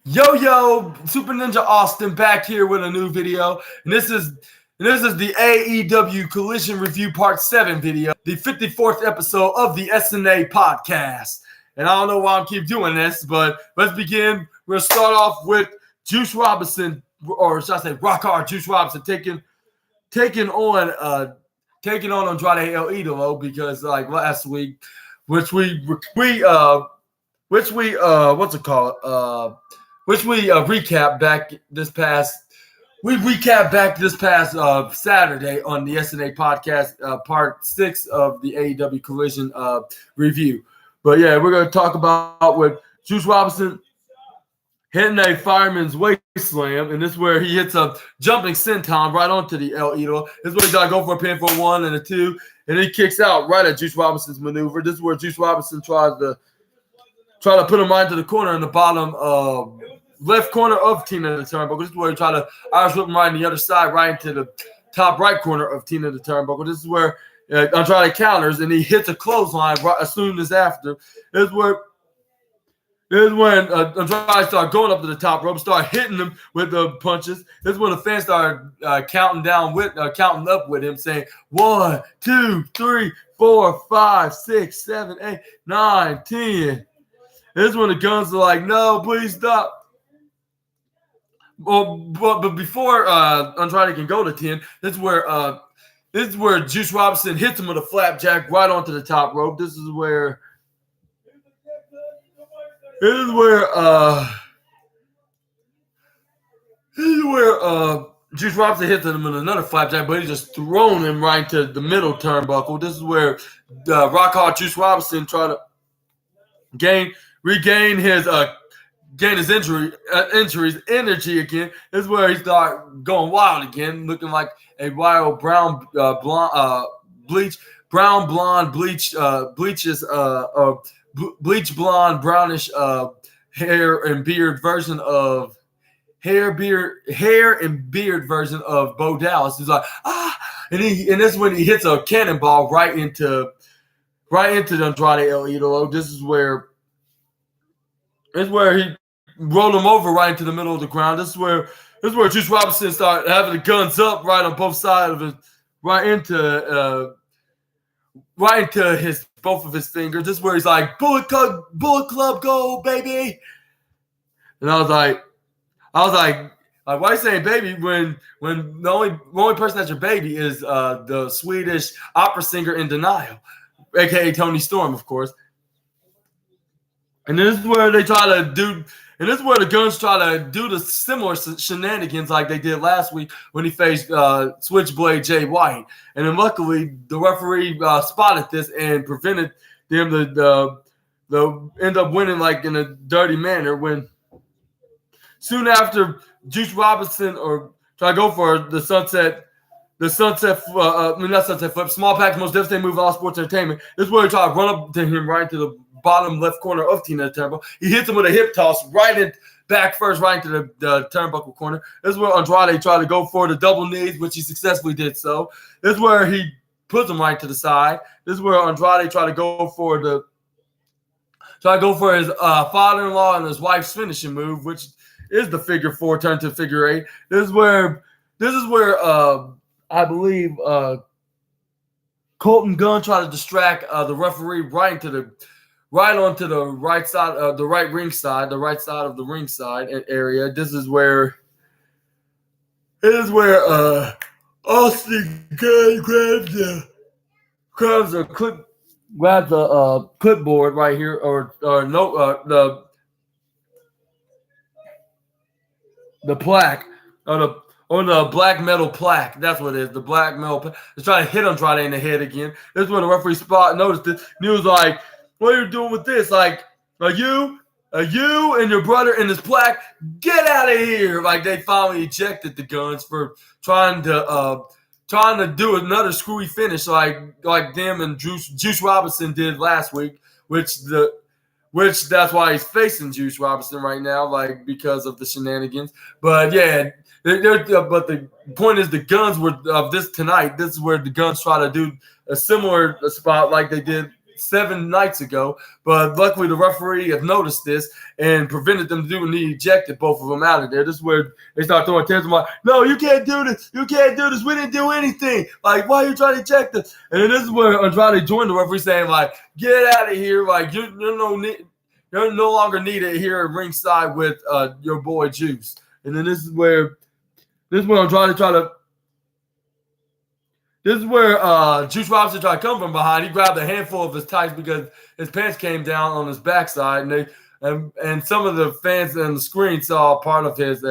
Yo, Super Ninja Austin back here with a new video, and this is the AEW Collision Review Part 7 video, the 54th episode of the SNA podcast. And I don't know why I keep doing this, but let's begin. We're gonna start off with Juice Robinson, or should I say Rock Hard Juice Robinson, taking on Andrade El Idolo, because like last week, which we recapped back this past Saturday on the SNA podcast, part 6 of the AEW Collision review. But yeah, we're going to talk about with Juice Robinson hitting a fireman's waist slam, and this is where he hits a jumping senton right onto the El Idolo. This is where he got to go for a pin for 1 and a 2, and he kicks out right at Juice Robinson's maneuver. This is where Juice Robinson tries to put him right into the corner in the bottom left corner of Tina the Turnbuckle. This is where he tried to Irish whip him right on the other side, right into the top right corner of Tina the Turnbuckle. This is where Andrade counters, and he hits a clothesline right as soon as after. This is when Andrade started going up to the top rope, started hitting him with the punches. This is when the fans started counting up with him, saying 1, 2, 3, 4, 5, 6, 7, 8, 9, 10. This is when the Guns are like, no, please stop. Well, but before Andrade can go to 10, this is where Juice Robinson hits him with a flapjack right onto the top rope. This is where Juice Robinson hits him with another flapjack, but he's just thrown him right into the middle turnbuckle. This is where Rock Hard Juice Robinson trying to regain his energy again. This is where he started going wild again, looking like a wild brown bleach blonde brownish hair and beard version of Bo Dallas. He's like, and this is when he hits a cannonball right into Andrade El Idolo. This is where he rolled him over right into the middle of the ground. This is where Juice Robinson started having the guns up right on both sides of it, right into both of his fingers. This is where he's like, Bullet Club, go, baby. And I was like, why are you saying baby when the only person that's your baby is the Swedish opera singer In Denial, aka Tony Storm, of course. And this is where the Guns try to do the similar shenanigans like they did last week when he faced Switchblade Jay White. And then luckily the referee spotted this and prevented them to end up winning like in a dirty manner. When soon after Juice Robinson try to go for the small pack's most devastating move of all sports entertainment. This is where he tried to run up to him right into the bottom left corner of Tina Turnbuckle. He hits him with a hip toss right into the turnbuckle corner. This is where Andrade tried to go for the double knees, which he successfully did so. This is where he puts him right to the side. This is where Andrade tried to go for his father-in-law and his wife's finishing move, which is the figure 4 turned to figure 8. This is where I believe Colton Gunn tried to distract the referee right onto the right side of the ring side area. This is where Austin Gunn grabs a clipboard right here, the plaque or the black metal plaque. That's what it is. The black metal. He's trying to hit Andrade in the head again. This is when the referee noticed it. And he was like, what are you doing with this? Like, are you and your brother in this plaque? Get out of here! Like, they finally ejected the Guns for trying to do another screwy finish, like them and Juice Robinson did last week, which that's why he's facing Juice Robinson right now, like because of the shenanigans. But yeah, but the point is the Guns were of this tonight. This is where the Guns try to do a similar spot like they did 7 nights ago, but luckily the referee had noticed this and prevented them doing the ejected both of them out of there. This is where they start throwing tantrums like, no, you can't do this. You can't do this. We didn't do anything. Like, why are you trying to eject us? And then this is where Andrade joined the referee saying, like, get out of here. Like, you're no longer needed here at ringside with your boy Juice. And then this is where Andrade tried to. This is where Juice Robinson tried to come from behind. He grabbed a handful of his tights because his pants came down on his backside, and some of the fans on the screen saw part of his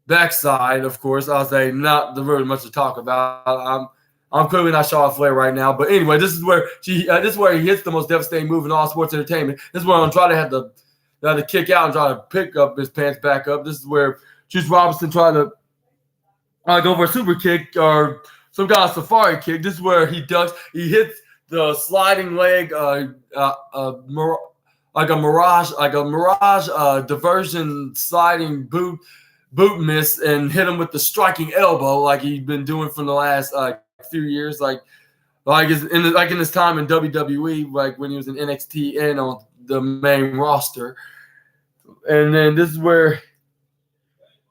backside. Of course, I'll say not really much to talk about. I'm clearly not Charlotte Flair right now, but anyway, this is where he hits the most devastating move in all sports entertainment. This is where Andrade had to kick out and try to pick up his pants back up. This is where Juice Robinson tried to go for a super kick or some kind of safari kick. This is where he ducks. He hits the sliding leg, like a mirage diversion sliding boot miss, and hit him with the striking elbow, like he'd been doing for the last few years, like in his time in WWE, like when he was in NXT and on the main roster. And then this is where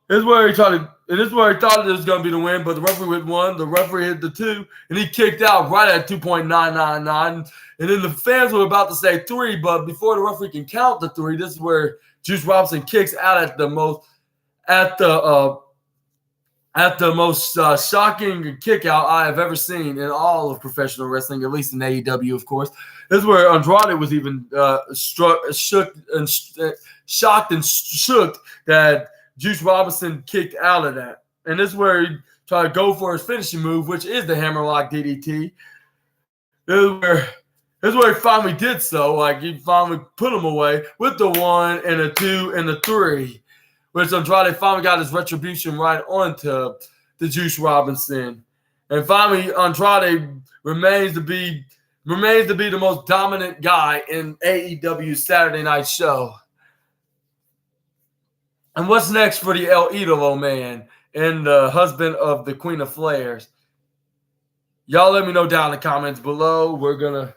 he tried to. And this is where he thought it was going to be the win, but the referee hit 1, the referee hit the 2, and he kicked out right at 2.999. And then the fans were about to say 3, but before the referee can count the 3, this is where Juice Robinson kicks out at the most shocking kick out I have ever seen in all of professional wrestling, at least in AEW, of course. This is where Andrade was even shocked and shook that Juice Robinson kicked out of that. And this is where he tried to go for his finishing move, which is the hammerlock DDT. This is where he finally did so. Like, he finally put him away with the 1 and a 2 and a 3, which Andrade finally got his retribution right onto the Juice Robinson. And finally, Andrade remains to be the most dominant guy in AEW's Saturday night show. And what's next for the El Idolo man and the husband of the Queen of Flares? Y'all let me know down in the comments below. We're gonna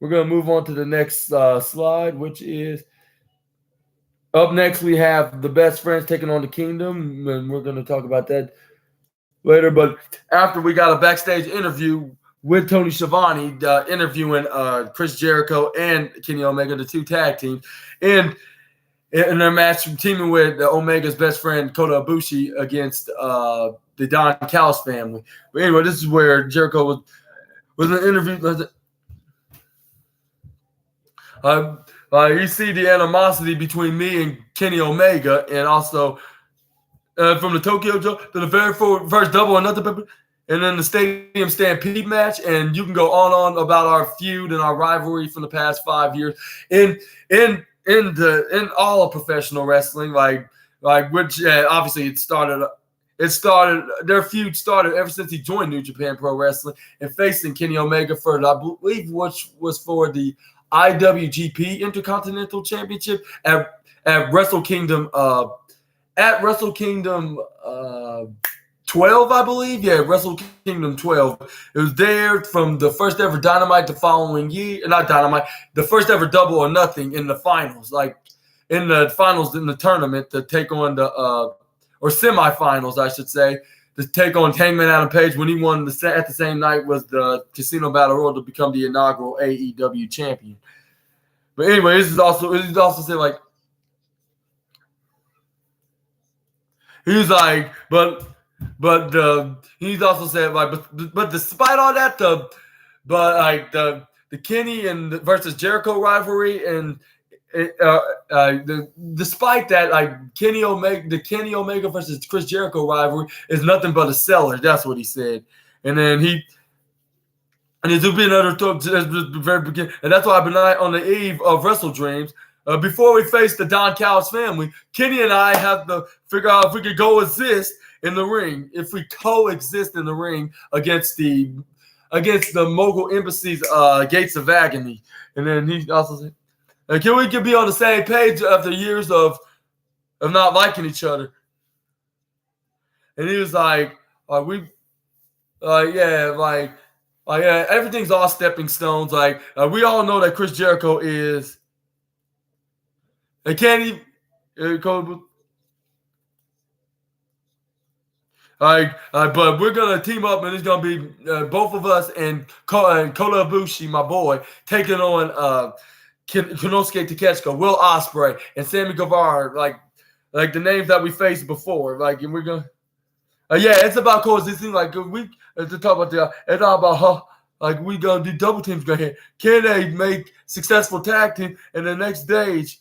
move on to the next slide, which is up next. We have the Best Friends taking on the Kingdom, and we're gonna talk about that later. But after, we got a backstage interview with Tony Schiavone interviewing Chris Jericho and Kenny Omega, the 2 tag teams, and in their match, teaming with Omega's best friend Kota Ibushi against the Don Callis family. But anyway, this is where Jericho was in an interview. You see the animosity between me and Kenny Omega, and also from the Tokyo Joe to the very first Double or Nothing, and then the Stadium Stampede match, and you can go on about our feud and our rivalry from the past 5 years. In all of professional wrestling, like which obviously their feud started ever since he joined New Japan Pro Wrestling and facing Kenny Omega for, I believe, which was for the IWGP Intercontinental Championship at Wrestle Kingdom 12, I believe. Yeah, Wrestle Kingdom 12. It was there from the first ever Dynamite the following year. Not Dynamite, the first ever Double or Nothing in the finals. Like, in the finals in the tournament to take on the or semifinals, I should say, to take on Hangman Adam Page when he won at the same night was the Casino Battle Royal to become the inaugural AEW champion. But anyway, this is also say, like, he's like, but he's also said, like, but despite all that, the Kenny and versus Jericho rivalry, and despite that, like, the Kenny Omega versus Chris Jericho rivalry is nothing but a seller. That's what he said. And then there's been another talk at the very beginning, and that's why I've been on the eve of Wrestle Dreams. Before we face the Don Callis family, Kenny and I have to figure out if we could coexist in the ring. If we coexist in the ring against the Mogul Embassy's Gates of Agony. And then he also said, can we be on the same page after years of not liking each other? And he was like, yeah, like, Like everything's all stepping stones. Like we all know that Chris Jericho is. They can't even. But we're gonna team up, and it's gonna be both of us and Kota Ibushi, my boy, taking on Konosuke Takeshita, Will Ospreay, and Sammy Guevara, like the names that we faced before. Like, and we're gonna, yeah, it's about coexisting. Like we to talk about it's all about like we gonna do double teams right here. Can they make successful tag team in the next stage?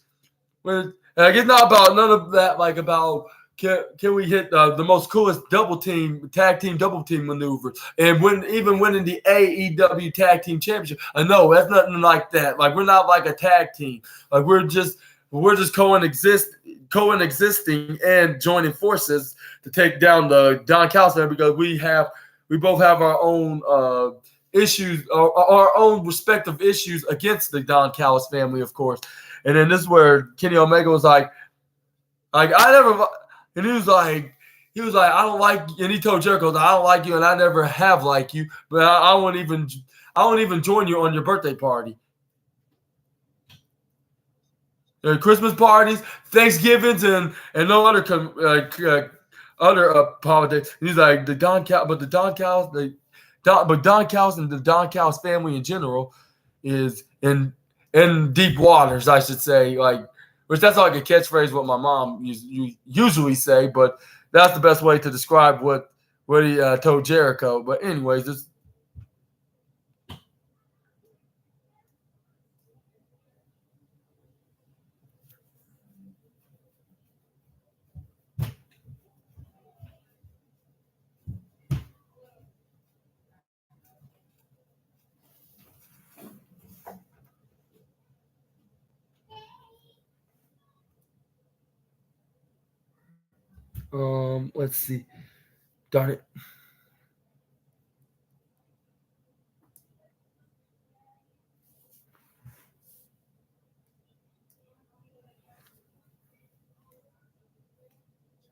When like it's not about none of that. Like about. Can we hit the most coolest tag team double team maneuver and even winning the AEW tag team championship? No, that's nothing like that. Like we're not like a tag team. Like we're just coexisting and joining forces to take down the Don Callis because we both have our own issues, our own respective issues against the Don Callis family, of course. And then this is where Kenny Omega was like I never. And he was like, I don't like you. And he told Jericho, I don't like you, and I never have liked you. But I won't even join you on your birthday party. Christmas parties, Thanksgivings, and no other holidays. And he's like Don Callis and the Don Callis family in general is in deep waters, I should say. Like. Which that's like a catchphrase what my mom usually say, but that's the best way to describe what he told Jericho. But anyways, this. Let's see. Darn it.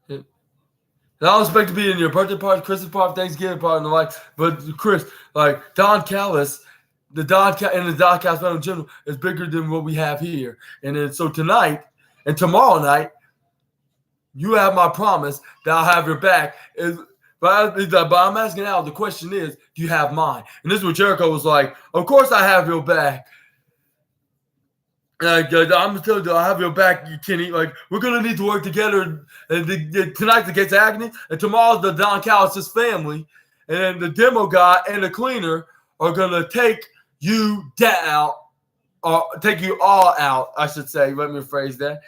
I don't expect to be in your birthday party, Christmas party, Thanksgiving party, and the like. But Chris, like Don Callis, the Don Callis family in general is bigger than what we have here. And then so tonight and tomorrow night, you have my promise that I'll have your back. But I'm asking now, the question is, do you have mine? And this is what Jericho was like, of course I have your back. I'm gonna tell you, I have your back, Kenny. Like we're gonna need to work together tonight against Agony, and tomorrow's the Don Callis' family, and then the demo guy and the cleaner are gonna take you down, or take you all out. I should say. Let me rephrase that.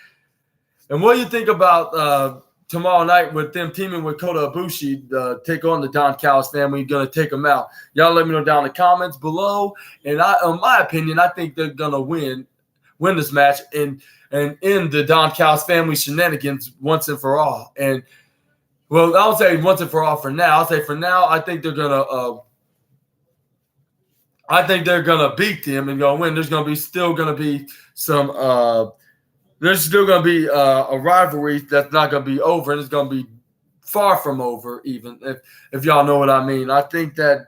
And what do you think about tomorrow night with them teaming with Kota Ibushi take on the Don Callis family? You're gonna take them out. Y'all let me know down in the comments below. And in my opinion, I think they're gonna win this match and end the Don Callis family shenanigans once and for all. And well, I'll say once and for all for now. I'll say for now, I think they're gonna beat them and gonna win. There's still gonna be some there's still gonna be a rivalry that's not gonna be over, and it's gonna be far from over, even if y'all know what I mean. I think that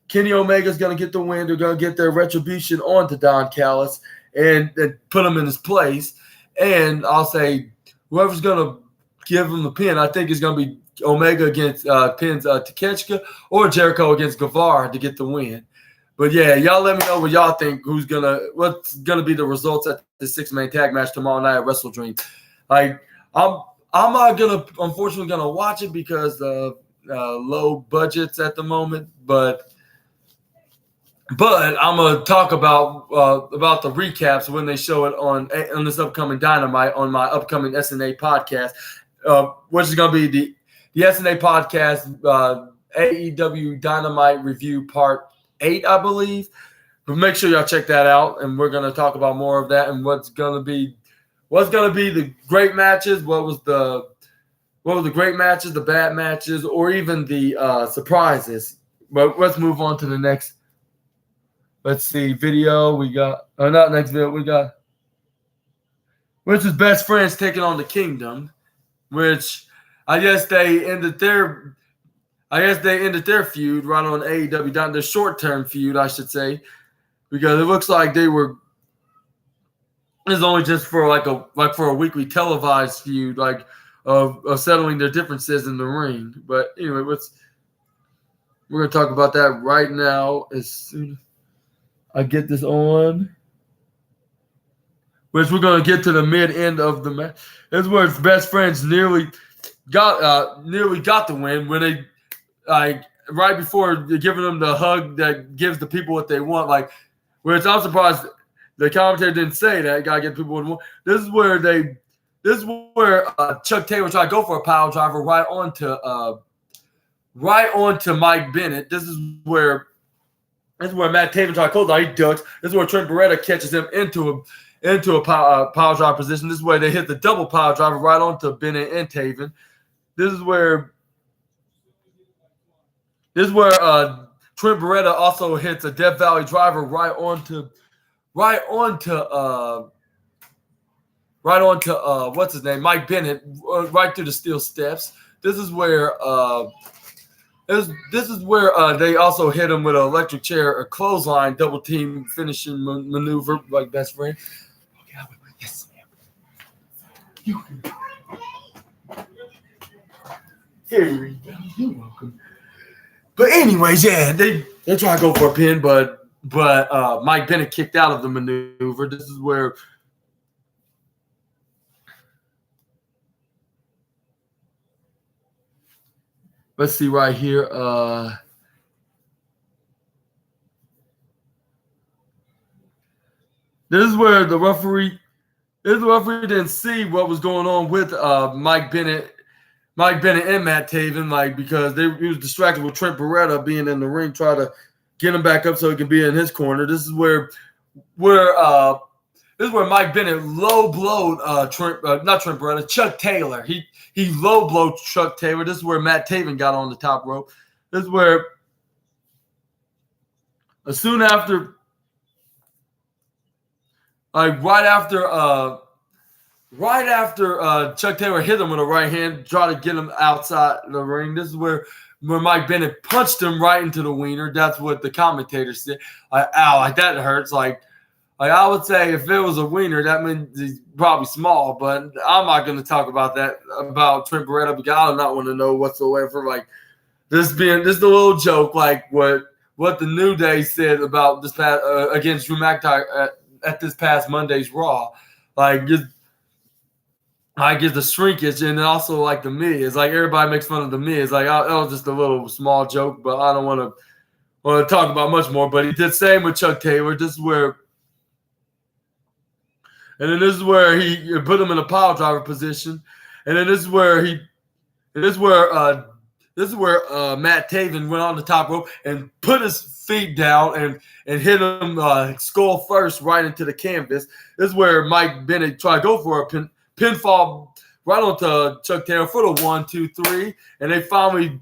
Kenny Omega's gonna get the win. They're gonna get their retribution on to Don Callis and put him in his place. And I'll say whoever's going to give him the pin, I think it's going to be Omega against pins Takeshita or Jericho against Guevara to get the win. But yeah, y'all let me know what y'all think. What's gonna be the results at the 6-man tag match tomorrow night at Wrestle Dream? Like I'm not unfortunately gonna watch it because of low budgets at the moment, but I'm gonna talk about the recaps when they show it on this upcoming Dynamite on my upcoming SNA podcast, which is gonna be the SNA podcast AEW Dynamite review part 8, I believe. But make sure y'all check that out, and we're gonna talk about more of that and what's gonna be the great matches, what were the great matches, the bad matches, or even the surprises. But let's move on to the next. Let's see, video we got. Not next video. We got. Which is Best Friends taking on the Kingdom, which I guess they ended their. I guess they ended their feud right on AEW, their short-term feud, I should say, because it looks like they were. It's only just for for a weekly televised feud, of settling their differences in the ring. But anyway, we're gonna talk about that right now as soon as I get this on. Which we're gonna get to the mid-end of the match. This is where his best friends nearly got the win when they right before giving them the hug that gives the people what they want. Which I'm surprised the commentator didn't say that. Gotta get people what they want. This is where Chuck Taylor tried to go for a power driver right onto Mike Bennett. This is where Matt Taven tried to close out. He ducks. This is where Trent Beretta catches him into a power driver position. This is where they hit the double power driver right onto Bennett and Taven. This is where Trent Beretta also hits a Death Valley driver right onto what's his name, Mike Bennett, right through the steel steps. This is where they also hit him with an electric chair, a clothesline, double team finishing maneuver, like best friend. Okay, yes, ma'am. You can. Here you go. You're welcome. But anyways, yeah, they try to go for a pin, but Mike Bennett kicked out of the maneuver. This is where. Let's see right here. This is where the referee didn't see what was going on with Mike Bennett and Matt Taven, because he was distracted with Trent Beretta being in the ring, try to get him back up so he can be in his corner. This is where Mike Bennett low blowed not Trent Beretta, Chuck Taylor. He low blowed Chuck Taylor. This is where Matt Taven got on the top rope. This is where soon after, right after Chuck Taylor hit him with a right hand, try to get him outside the ring. This is where Mike Bennett punched him right into the wiener. That's what the commentator said. Ow, that hurts. I would say if it was a wiener, that means he's probably small, but I'm not going to talk about that, about Trent Beretta, because I do not want to know whatsoever. This is a little joke, what the New Day said about this past against Drew McIntyre at this past Monday's Raw. Just the shrinkage, and also the Miz. Everybody makes fun of the Miz. That was just a little small joke, but I don't want to talk about much more. But he did same with Chuck Taylor. This is where. And then this is where he put him in a power driver position. And then this is where Matt Taven went on the top rope and put his feet down and hit him skull first right into the canvas. This is where Mike Bennett tried to go for a pinfall right onto Chuck Taylor for the 1, 2, 3. And they finally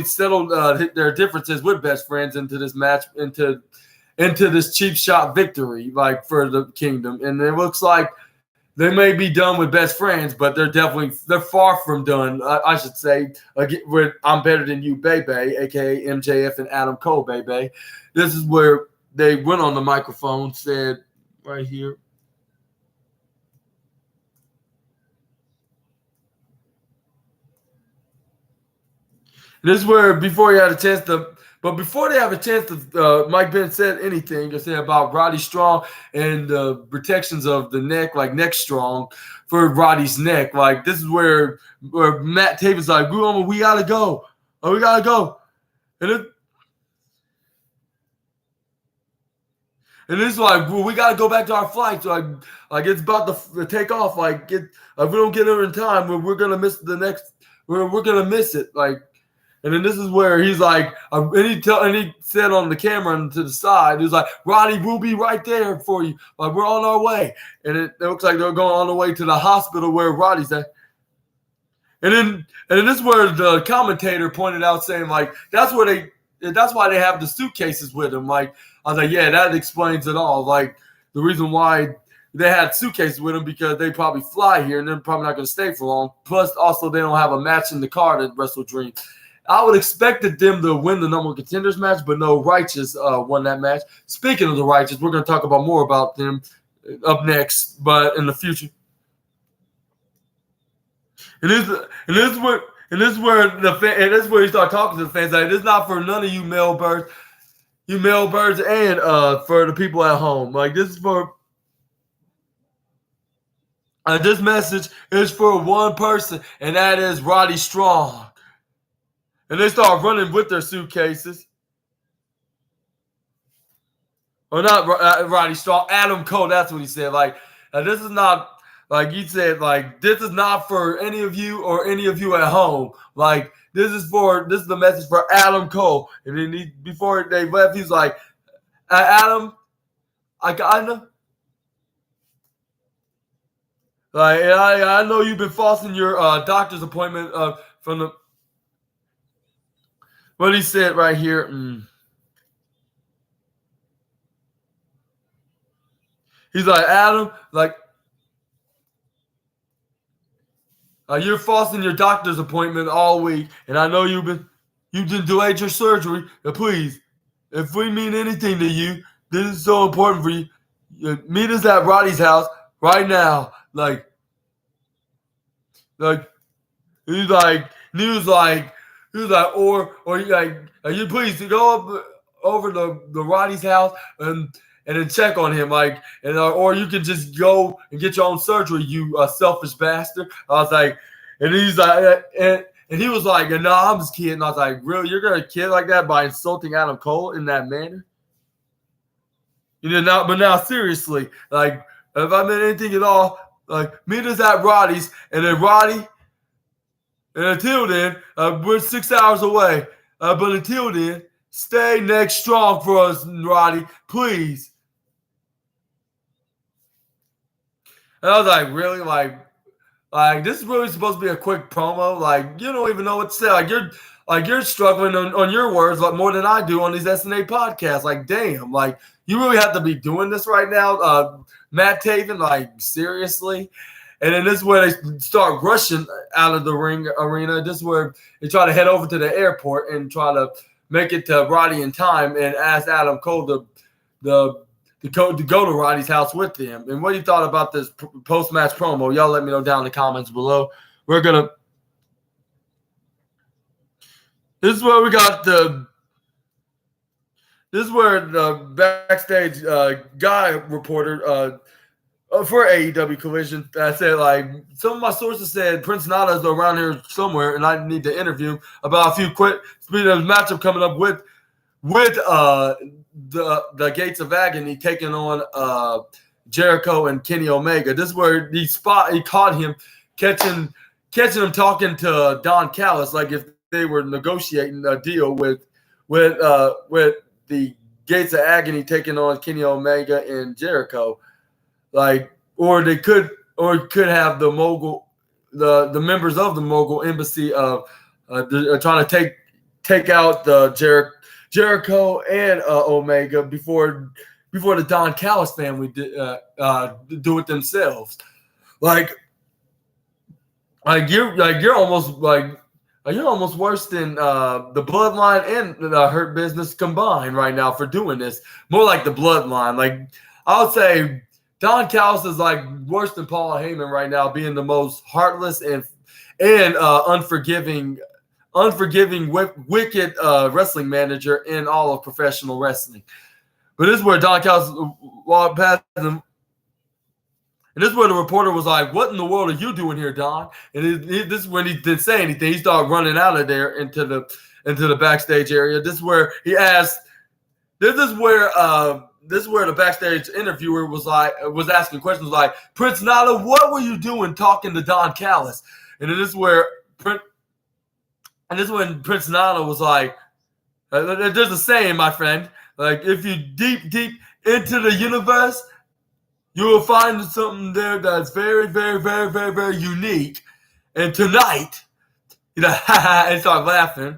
settled their differences with best friends into this match, into this cheap shot victory, for the Kingdom. And it looks like they may be done with best friends, but they're far from done. I should say, with I'm Better Than You, Baby, aka MJF and Adam Cole, Baby. This is where they went on the microphone, said right here. This is where before they have a chance to, Mike Bennett said anything to say about Roddy Strong and the protections of the neck, neck strong for Roddy's neck. This is where Matt Taven's we gotta go. Oh, we gotta go. And it's we gotta go back to our flight. So it's about to take off. If we don't get there in time, we're gonna miss the next. We're gonna miss it. And then this is where he's and he said on the camera and to the side, he was Roddy, we'll be right there for you. We're on our way. And it looks like they're going on the way to the hospital where Roddy's at. And then this is where the commentator pointed out, saying that's why they have the suitcases with them. I was yeah, that explains it all. The reason why they had suitcases with them, because they probably fly here and they're probably not going to stay for long. Plus, also they don't have a match in the card at Wrestle Dream. I would expected them to win the number one contenders match, but no, Righteous won that match. Speaking of the Righteous, we're going to talk about more about them up next, but in the future. And this is where you start talking to the fans. Like, this is not for none of you male birds, and for the people at home. Like, this is for this message is for one person, and that is Roddy Strong. And they start running with their suitcases. Or not Roddy Strong, Adam Cole. That's what he said. Like, this is not. Like he said, like, this is not for any of you or any of you at home. Like, this is the message for Adam Cole. And then before they left, he's like, Adam, I kinda like, I know you've been falsing your doctor's appointment from the what he said right here. He's like, Adam, like, you're falsing your doctor's appointment all week, and I know you delayed your surgery. Please, if we mean anything to you, this is so important for you. Meet us at Roddy's house right now. Like he was like, or you please go up over the Roddy's house and then check on him, like, and or you can just go and get your own surgery, you selfish bastard. I was like, and he's like, and he was like, no, I'm just kidding. I was like, really, you're gonna kid like that by insulting Adam Cole in that manner? But now seriously, like, if I meant anything at all, like, meet us at Roddy's, and then Roddy. And until then, we're 6 hours away. But until then, stay next strong for us, Roddy, please. And I was like, really? Like this is really supposed to be a quick promo? Like, you don't even know what to say. Like you're struggling on your words like more than I do on these SNA podcasts. Like, damn, like, you really have to be doing this right now, Matt Taven? Like, seriously? And then this is where they start rushing out of the arena. This is where they try to head over to the airport and try to make it to Roddy in time and ask Adam Cole to go to Roddy's house with them. And what you thought about this post-match promo, y'all let me know down in the comments below. This is where the backstage guy reporter for AEW Collision, I said, like, some of my sources said Prince Nana's around here somewhere, and I need to interview him about a few speaking of matchup coming up with the Gates of Agony taking on Jericho and Kenny Omega. This is where he caught him catching him talking to Don Callis, like if they were negotiating a deal with the Gates of Agony taking on Kenny Omega and Jericho. Like, or it could have the mogul, the members of the mogul embassy trying to take out the Jericho and Omega before the Don Callis family do it themselves. You're almost worse than the Bloodline and the Hurt Business combined right now for doing this. More like the Bloodline. Like, I would say Don Callis is like worse than Paul Heyman right now, being the most heartless and unforgiving, wicked wrestling manager in all of professional wrestling. But this is where Don Callis walked past him. And this is where the reporter was like, what in the world are you doing here, Don? And this is when he didn't say anything. He started running out of there into the backstage area. This is where he asked, this is where the backstage interviewer was asking questions like, Prince Nana, what were you doing talking to Don Callis? And this is when Prince Nana was like, there's a saying, my friend, like, if you deep into the universe, you will find something there that's very, very, very, very, very unique. And tonight, and start laughing.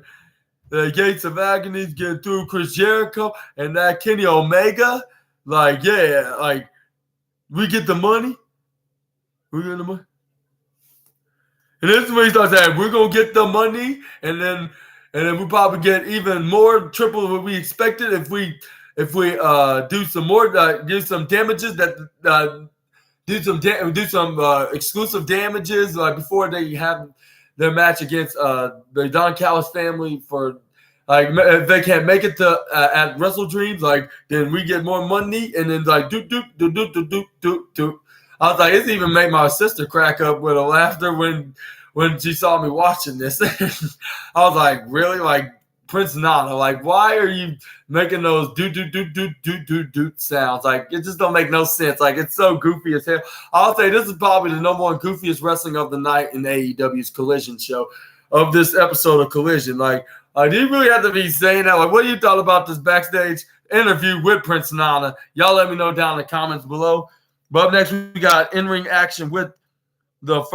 The Gates of Agony get through Chris Jericho and that Kenny Omega. Like, yeah, like, we get the money. We get the money. And this is when he starts saying, we're going to get the money. And then and then we probably get even more, triple what we expected if we do some more, do some damages that do some exclusive damages before they have their match against the Don Callis family for. Like if they can't make it to at Wrestle Dreams, like then we get more money, and then like do. I was like, it even made my sister crack up with a laughter when she saw me watching this. I was like, really? Like Prince Nana, like why are you making those do sounds? Like it just don't make no sense. Like it's so goofy as hell. I'll say this is probably the number one goofiest wrestling of the night in AEW's Collision show of this episode of Collision. Like, do you really have to be saying that? Like, what do you thought about this backstage interview with Prince Nana? Y'all let me know down in the comments below. But up next, we got in-ring action with the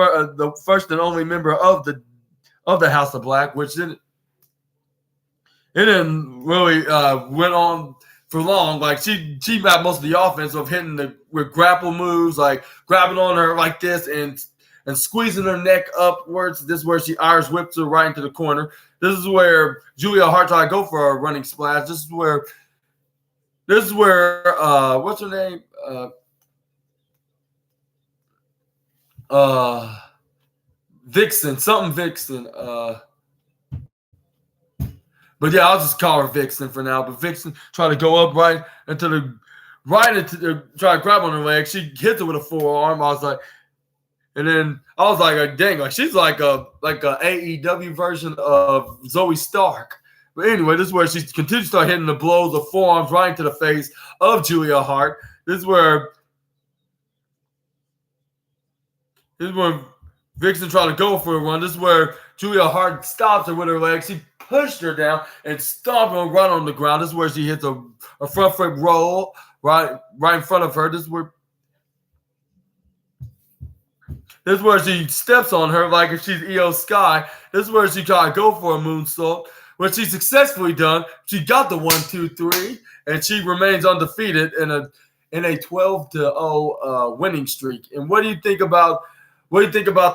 first and only member of the House of Black, which didn't really went on for long. Like she had most of the offense of hitting with grapple moves, like grabbing on her like this and squeezing her neck upwards. This is where she Irish whips her right into the corner. This is where Julia Hart tried to go for a running splash. This is where what's her name? Vixen, something Vixen. But yeah, I'll just call her Vixen for now. But Vixen tried to go up try to grab on her leg. She hits it with a forearm. I was like, and then I was like, dang, like she's like a AEW version of Zoe Stark. But anyway, this is where she continues to start hitting the blows of forearms right into the face of Julia Hart. This is where Vixen tried to go for a run. This is where Julia Hart stops her with her legs. She pushed her down and stomped her right on the ground. This is where she hits a front foot roll right in front of her. This is where she steps on her like if she's Io Sky. This is where she tried to go for a moonsault, which she successfully done. She got the 1, 2, 3, and she remains undefeated in a 12-0 winning streak. And what do you think about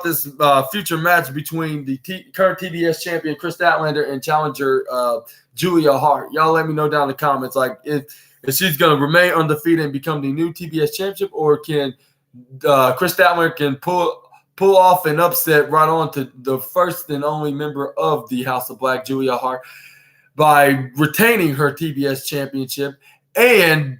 this future match between the current TBS champion Chris Statlander and challenger Julia Hart? Y'all let me know down in the comments, like if she's going to remain undefeated and become the new TBS championship, or can Chris Statlander can pull off an upset right on to the first and only member of the House of Black, Julia Hart, by retaining her TBS championship and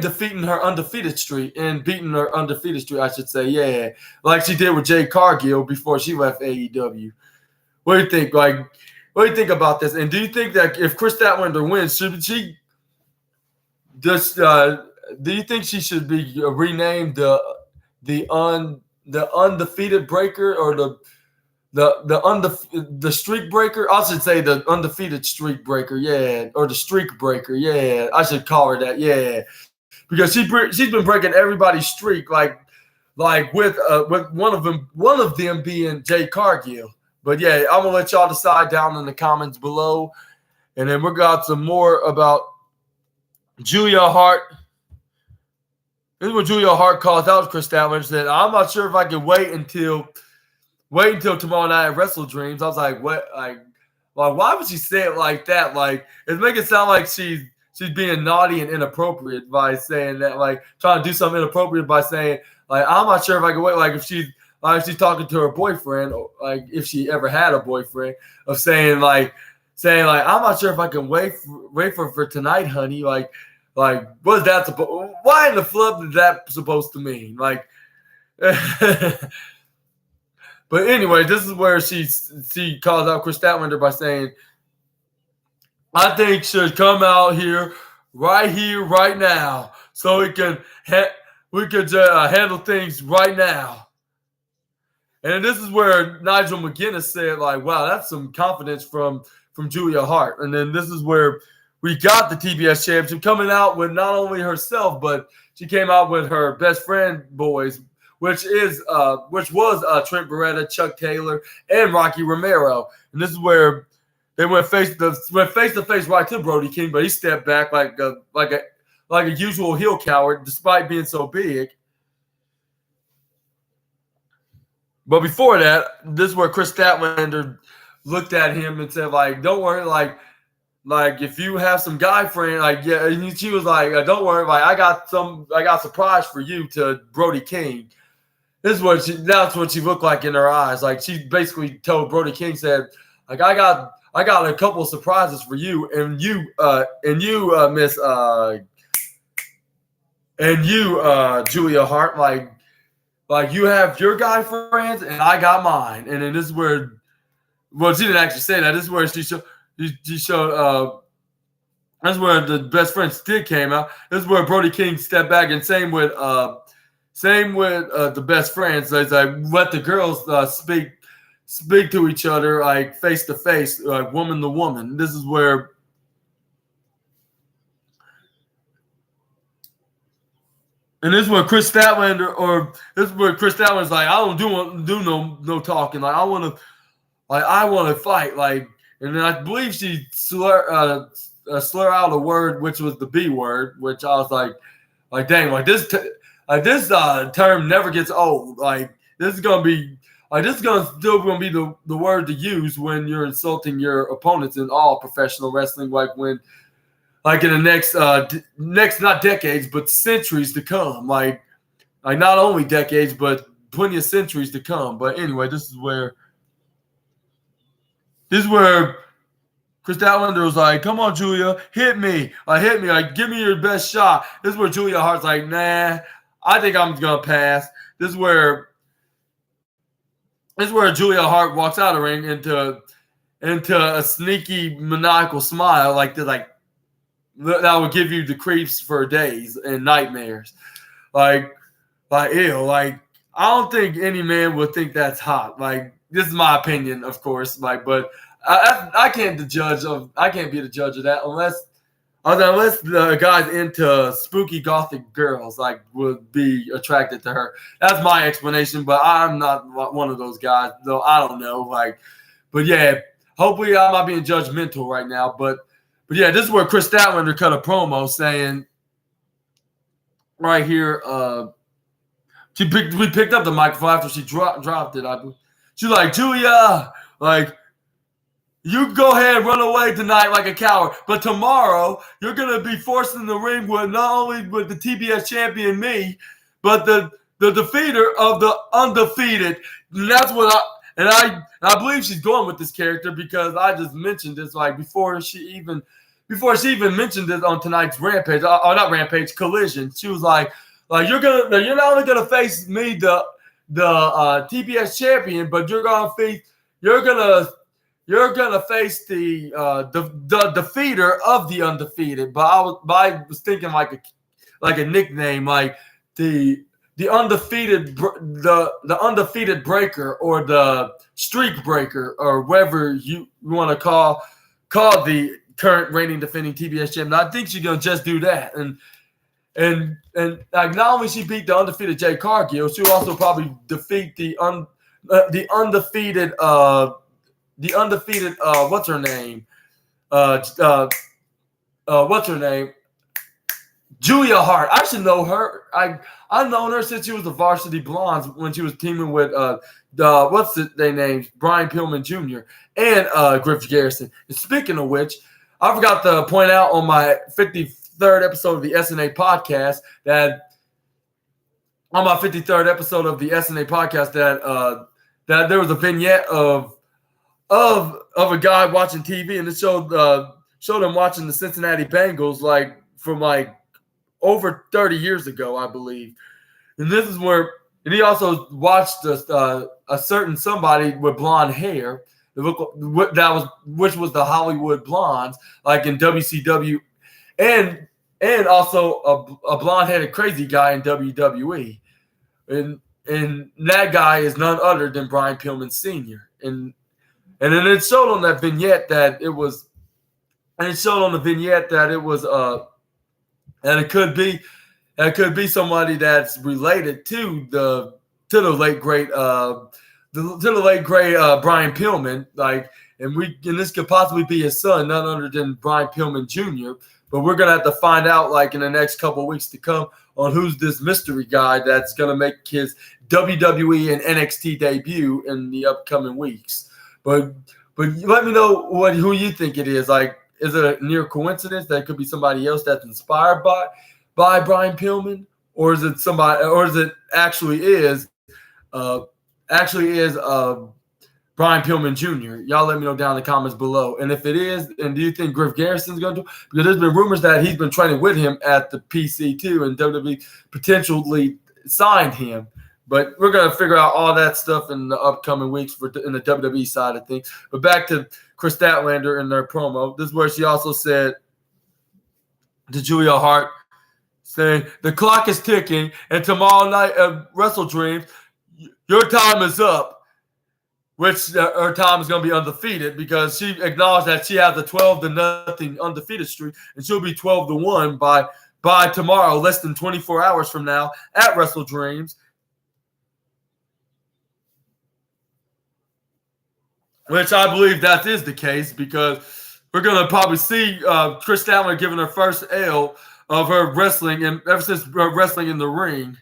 defeating her undefeated streak and beating her undefeated streak, I should say, yeah, like she did with Jade Cargill before she left AEW. What do you think? Like, what do you think about this? And do you think that if Chris Statlander wins, should she just? Do you think she should be renamed the undefeated breaker, or the streak breaker? I should say the undefeated streak breaker, yeah, or the streak breaker, yeah. I should call her that, yeah, because she's been breaking everybody's streak, like with one of them being Jay Cargill. But yeah, I'm gonna let y'all decide down in the comments below, and then we got some more about Julia Hart. This is what Julia Hart calls out Chris Statlander. Said, "I'm not sure if I can wait until tomorrow night at Wrestle Dreams." I was like, "What? Like, why would she say it like that? Like, it's making it sound like she's being naughty and inappropriate by saying that. Like, trying to do something inappropriate by saying, like, I'm not sure if I can wait. Like, if she's talking to her boyfriend, or like if she ever had a boyfriend, of saying like, I'm not sure if I can wait for tonight, honey. Like, what's that supposed? Why in the flub is that supposed to mean? Like." But anyway, this is where she calls out Chris Statlander by saying, "I think should come out here, right now, so we can handle things right now." And this is where Nigel McGuinness said, like, "Wow, that's some confidence from Julia Hart." And then this is where we got the TBS championship coming out with not only herself, but she came out with her best friend boys, which was Trent Beretta, Chuck Taylor, and Rocky Romero. And this is where they went face to face right to Brody King, but he stepped back like a usual heel coward, despite being so big. But before that, this is where Chris Statlander looked at him and said, like, don't worry, like if you have some guy friend, like yeah, and she was like, don't worry, like I got a surprise for you to Brody King. That's what she looked like in her eyes. Like she basically told Brody King, said, like I got a couple of surprises for you, and you Miss Julia Hart, like you have your guy friends and I got mine. And then this is where, well, she didn't actually say that. This is where she showed that's where the best friend stick came out. This is where Brody King stepped back, and same with the best friends. So it's like let the girls speak to each other like face to face, like woman to woman. This is where Chris Statlander's like, I don't do no talking. Like I want to fight. Like, and then I believe she slur out a word, which was the B word, which I was like dang, like this term never gets old. Like this is gonna still gonna be the word to use when you're insulting your opponents in all professional wrestling. Like when. Like in the next not decades, but centuries to come. Like not only decades, but plenty of centuries to come. But anyway, this is where Chris Statlander was like, "Come on, Julia, hit me, like give me your best shot." This is where Julia Hart's like, "Nah, I think I'm gonna pass." This is where Julia Hart walks out of the ring into a sneaky maniacal smile, like that would give you the creeps for days and nightmares. Like ew. Like I don't think any man would think that's hot. Like this is my opinion, of course. Like, but I can't be the judge of that unless the guy's into spooky gothic girls, like would be attracted to her. That's my explanation. But I'm not one of those guys, though. I don't know. Like, but yeah, hopefully I'm not being judgmental right now, but yeah, this is where Chris Statlander cut a promo saying right here, we picked up the microphone after she dropped it. She's like, Julia, like, you go ahead and run away tonight like a coward, but tomorrow you're going to be forced in the ring with not only with the TBS champion, me, but the defeater of the undefeated. And that's what I believe she's going with this character because I just mentioned this like before she even mentioned it on tonight's Rampage, or not Rampage, Collision. She was like you're not only gonna face me, the TBS champion, but you're gonna face the defeater of the undefeated. But I was thinking like a nickname, like the undefeated breaker or the streak breaker or whatever you want to call the current reigning defending TBS champion. I think she's gonna just do that, and like not only she beat the undefeated Jay Cargill, she'll also probably defeat the undefeated what's her name? Julia Hart. I should know her. I've known her since she was the Varsity Blondes when she was teaming with what's their names? Brian Pillman Jr. and Griff Garrison. And speaking of which, I forgot to point out on my 53rd episode of the SNA podcast that that there was a vignette of a guy watching TV, and it showed him watching the Cincinnati Bengals like from like over 30 years ago, I believe. And this is where, and he also watched a certain somebody with blonde hair, which was the Hollywood Blondes, like in WCW, and also a blonde-headed crazy guy in WWE, and that guy is none other than Brian Pillman Sr. And then it showed on that vignette that it was, and it showed on the vignette that it was and it could be somebody that's related to the late great Brian Pillman, like, and this could possibly be his son, none other than Brian Pillman Jr. But we're going to have to find out like in the next couple of weeks to come on who's this mystery guy that's going to make his WWE and NXT debut in the upcoming weeks. But let me know who you think it is. Like, is it a near coincidence that it could be somebody else that's inspired by Brian Pillman, or is it somebody, or is it actually is Brian Pillman Jr.? Y'all let me know down in the comments below. And if it is, and do you think Griff Garrison's going to do? Because there's been rumors that he's been training with him at the PC too, and WWE potentially signed him. But we're going to figure out all that stuff in the upcoming weeks in the WWE side of things. But back to Chris Statlander in their promo. This is where she also said to Julia Hart, saying, the clock is ticking, and tomorrow night at Wrestle Dreams, your time is up, which her time is going to be undefeated because she acknowledged that she has a 12-0 undefeated streak, and she'll be 12-1 by tomorrow, less than 24 hours from now at Wrestle Dreams. Which I believe that is the case because we're going to probably see Chris Statlander giving her first L of her wrestling, and ever since wrestling in the ring.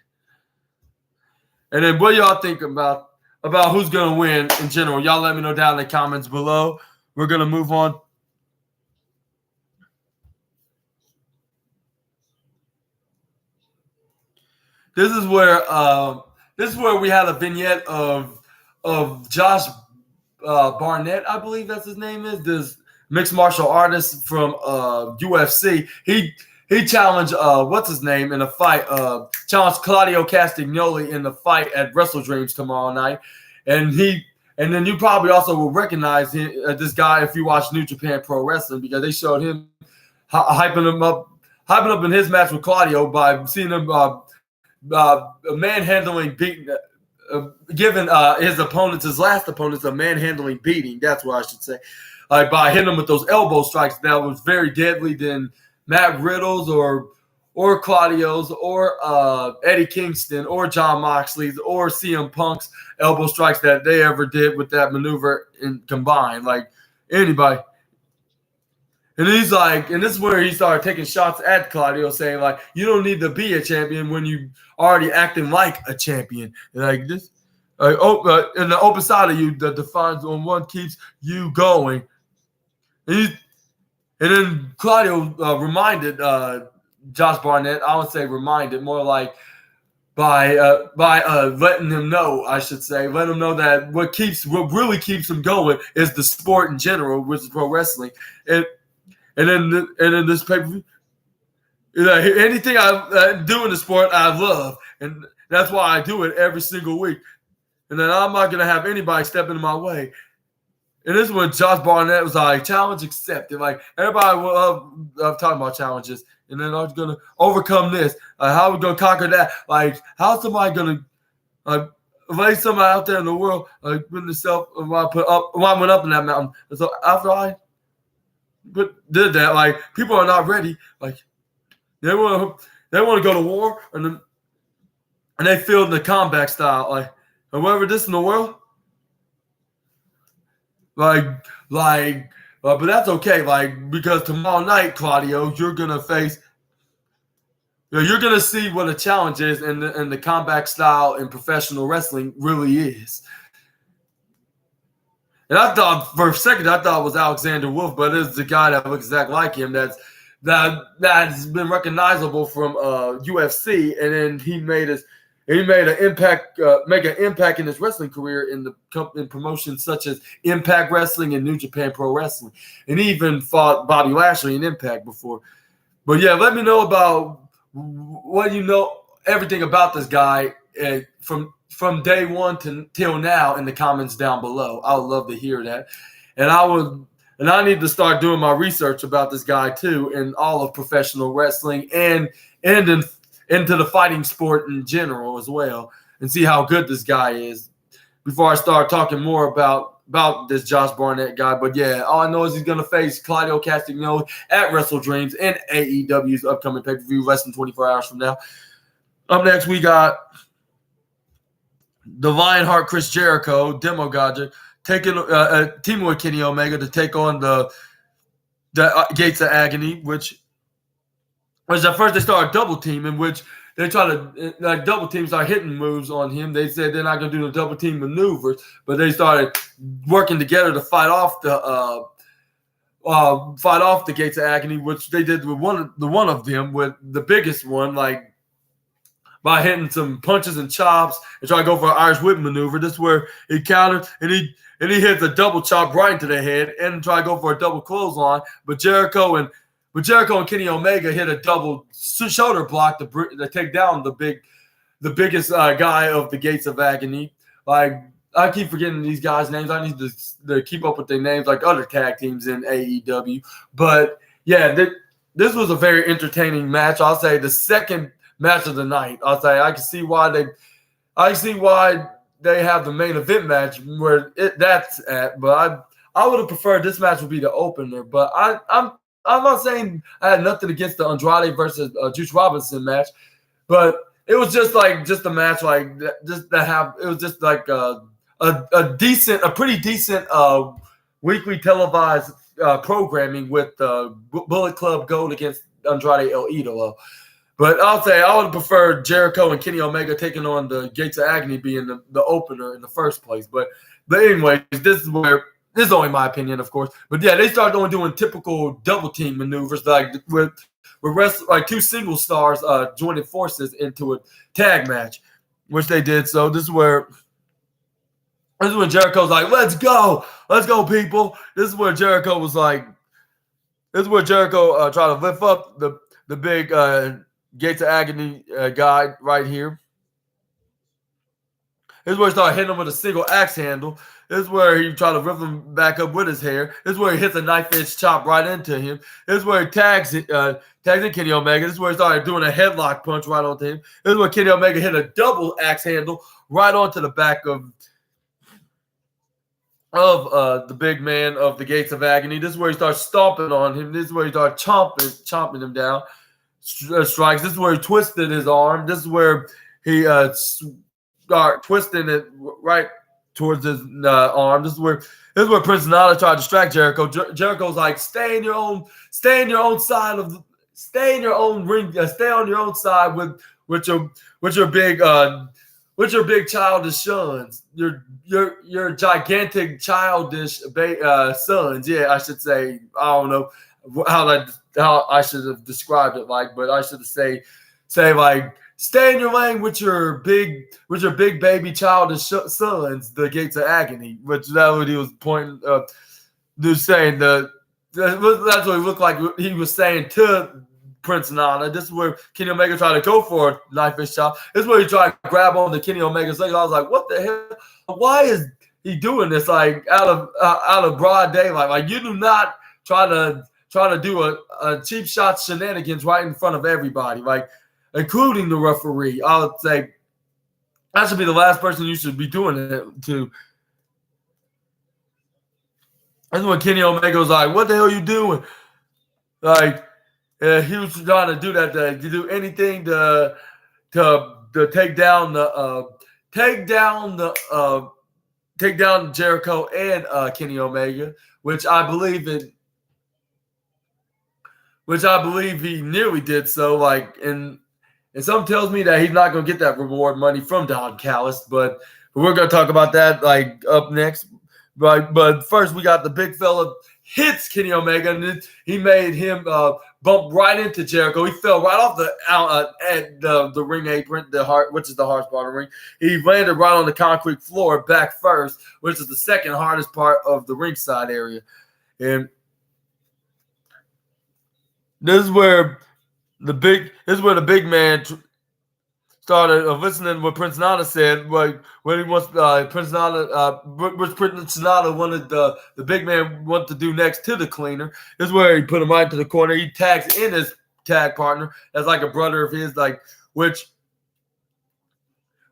And then what do y'all think about who's going to win in general? Y'all let me know down in the comments below. We're going to move on. This is where we had a vignette of Josh Barnett, I believe that's his name is, this mixed martial artist from UFC. He challenged what's his name in a fight, challenged Claudio Castagnoli in the fight at Wrestle Dreams tomorrow night. And then you probably also will recognize this guy if you watch New Japan Pro Wrestling, because they showed him hyping him up in his match with Claudio by seeing him manhandling, beating, giving his last opponents a manhandling beating. That's what I should say. By hitting him with those elbow strikes that was very deadly than Matt Riddle's or Claudio's or Eddie Kingston or John Moxley's or CM Punk's elbow strikes that they ever did with that maneuver combined. Like anybody. And he's like, and this is where he started taking shots at Claudio, saying like, you don't need to be a champion when you already acting like a champion. And like this, and the open side of you that defines on one keeps you going. And then Claudio reminded Josh Barnett, I would say reminded, more like by letting him know, I should say, let him know that what really keeps him going is the sport in general, which is pro wrestling. And then this pay-per-view, anything I do in the sport, I love. And that's why I do it every single week. And then I'm not going to have anybody step into my way. And this is when Josh Barnett was like, challenge accepted. Like, everybody I'm talking about challenges. And then I was going to overcome this. How are we going to conquer that? Like, how's somebody going to lay somebody out there in the world, put themselves, when I went up in that mountain. And so after I did that, like, people are not ready. Like, they want to go to war, and they feel the combat style. Like, however, this in the world, but that's okay. Like, because tomorrow night, Claudio, you're gonna face. You're gonna see what a challenge is, and the combat style in professional wrestling really is. And I thought for a second, it was Alexander Wolf, but it's the guy that looks exactly like him. That's been recognizable from UFC, and then he made an impact, make an impact in his wrestling career in promotions such as Impact Wrestling and New Japan Pro Wrestling, and he even fought Bobby Lashley in Impact before. But yeah, let me know about what you know, everything about this guy from day one till now in the comments down below. I would love to hear that. And I need to start doing my research about this guy too, in all of professional wrestling and into the fighting sport in general as well, and see how good this guy is before I start talking more about this Josh Barnett guy. But yeah, all I know is he's going to face Claudio Castagnoli at Wrestle Dreams and AEW's upcoming pay-per-view less than 24 hours from now. Up next, we got the Lionheart Chris Jericho, Demo Godja, teaming with Kenny Omega to take on the Gates of Agony, which was at first they started double teaming, which they try to like double teams start hitting moves on him. They said they're not going to do the double team maneuvers, but they started working together to fight off the gates of agony, which they did with one of them, with the biggest one, like by hitting some punches and chops and try to go for an Irish whip maneuver. This is where he countered and he hits a double chop right into the head and try to go for a double clothesline. But Jericho and Kenny Omega hit a double shoulder block to take down the biggest guy of the Gates of Agony. Like, I keep forgetting these guys' names. I need to keep up with their names like other tag teams in AEW. But yeah, this was a very entertaining match. I'll say the second match of the night. I'll say I can see why they have the main event match where that's at. But I would have preferred this match would be the opener. But I'm not saying I had nothing against the Andrade versus Juice Robinson match, but it was just a match like just to have. It was just like a pretty decent weekly televised programming with Bullet Club Gold against Andrade El Idolo. But I'll say I would have preferred Jericho and Kenny Omega taking on the Gates of Agony being the opener in the first place. But anyway, this is only my opinion, of course. But yeah, they started doing typical double team maneuvers, like with two single stars joining forces into a tag match, which they did. So this is when Jericho's like, let's go, people. This is where Jericho was like, tried to lift up the big Gates of Agony guy right here. This is where he started hitting him with a single axe handle. This is where he tried to rip him back up with his hair. This is where he hits a knife edge chop right into him. This is where he tags in Kenny Omega. This is where he started doing a headlock punch right onto him. This is where Kenny Omega hit a double axe handle right onto the back of the big man of the Gates of Agony. This is where he starts stomping on him. This is where he starts chomping him down. Strikes. This is where he twisted his arm. This is where he start twisting it right towards his arm. This is where Prince Nana tried to distract Jericho. Jericho's like, stay on your own ring, stay on your own side with your big childish sons, your gigantic childish sons. Yeah, I should say. I don't know how I should have described it like, but I should have say like, stay in your lane with your big baby childish sons, the Gates of Agony, which that's what he was pointing just saying that's what he looked like he was saying to Prince Nana. This is where Kenny Omega tried to go for a knife edge chop. This is where he tried to grab on the Kenny Omega's leg. I was like, what the hell? Why is he doing this like out of broad daylight? Like, you do not try to do a cheap shot shenanigans right in front of everybody, like including the referee. I would say that should be the last person you should be doing it to. That's when Kenny Omega was like, what the hell are you doing? Like, he was trying to do that to do anything to take down Jericho and Kenny Omega, which I believe he nearly did so. Like, and something tells me that he's not going to get that reward money from Don Callis, but we're going to talk about that like up next. But first, we got the big fella hits Kenny Omega, and he made him bump right into Jericho. He fell right off the ring apron, which is the hardest part of the ring. He landed right on the concrete floor back first, which is the second hardest part of the ringside area. And this is where the big man started listening to what Prince Nana said. When he wants Prince Nana wanted the big man wanted to do next to the cleaner. This is where he put him right into the corner. He tags in his tag partner as like a brother of his, like which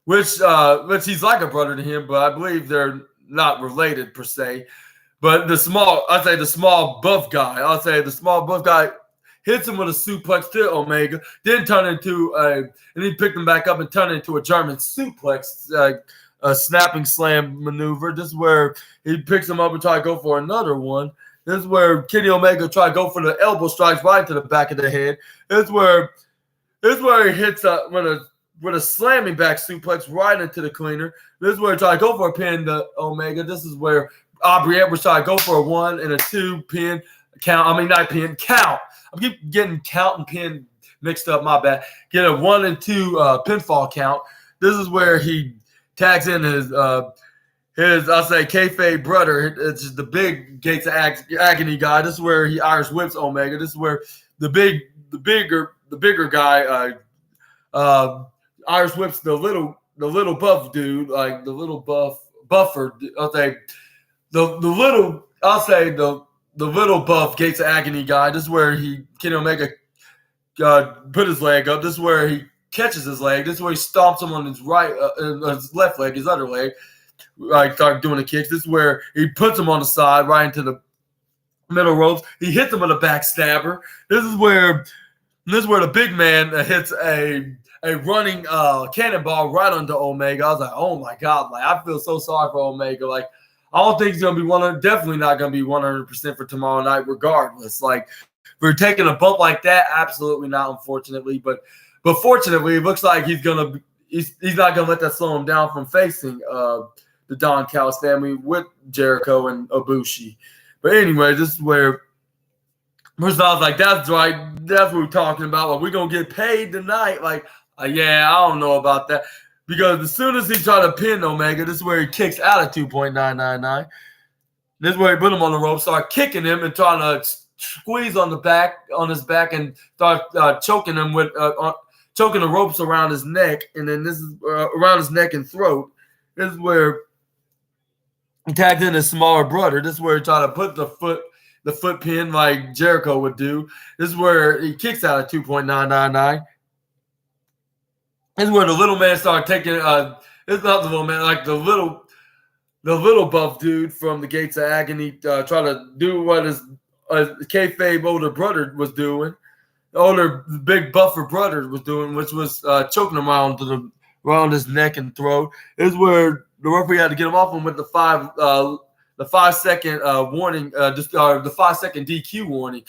he's like a brother to him, but I believe they're not related per se. But the small buff guy hits him with a suplex to Omega, then and he picked him back up and turned it into a German suplex, a snapping slam maneuver. This is where he picks him up and tries to go for another one. This is where Kenny Omega tried to go for the elbow strikes right to the back of the head. This is where he hits with a slamming back suplex right into the cleaner. This is where he tried to go for a pin to Omega. This is where Aubrey Edwards tried to go for a 1 and a 2 pin count. I mean, not pin, count. I keep getting count and pin mixed up, my bad. Get a 1 and 2 pinfall count. This is where he tags in his I'll say kayfabe brother. It's the big Gates of Agony guy. This is where he Irish whips Omega. This is where the bigger guy Irish whips the little buff dude, like the little buffer. I'll say the little buff Gates of Agony guy. This is where Kenny Omega put his leg up. This is where he catches his leg. This is where he stomps him on his his left leg, his other leg. Like start doing the kicks. This is where he puts him on the side, right into the middle ropes. He hits him with a backstabber. This is where the big man hits a running cannonball right onto Omega. I was like, oh my god! Like I feel so sorry for Omega. Like I don't think he's gonna be definitely not gonna be 100% for tomorrow night, regardless. Like for taking a bump like that, absolutely not. Unfortunately, but fortunately, it looks like he's not gonna let that slow him down from facing the Don Callis family with Jericho and Ibushi. But anyway, this is where first I was like, that's right. That's what we're talking about. Like, we're going to get paid tonight. Like, yeah, I don't know about that. Because as soon as he tried to pin Omega, this is where he kicks out of 2.999. This is where he put him on the rope, start kicking him and trying to squeeze on his back and start choking him with choking the ropes around his neck. And then this is around his neck and throat. This is where he tagged in his smaller brother. This is where he tried to put the foot pin like Jericho would do. This is where he kicks out of 2.999. This is where the little man started taking it's not the little man, like the little buff dude from the Gates of Agony try to do what his kayfabe older brother was doing. The older big buffer brother was doing, which was choking him around his neck and throat. This is where the referee had to get him off him with the 5 second warning, the 5 second DQ warning.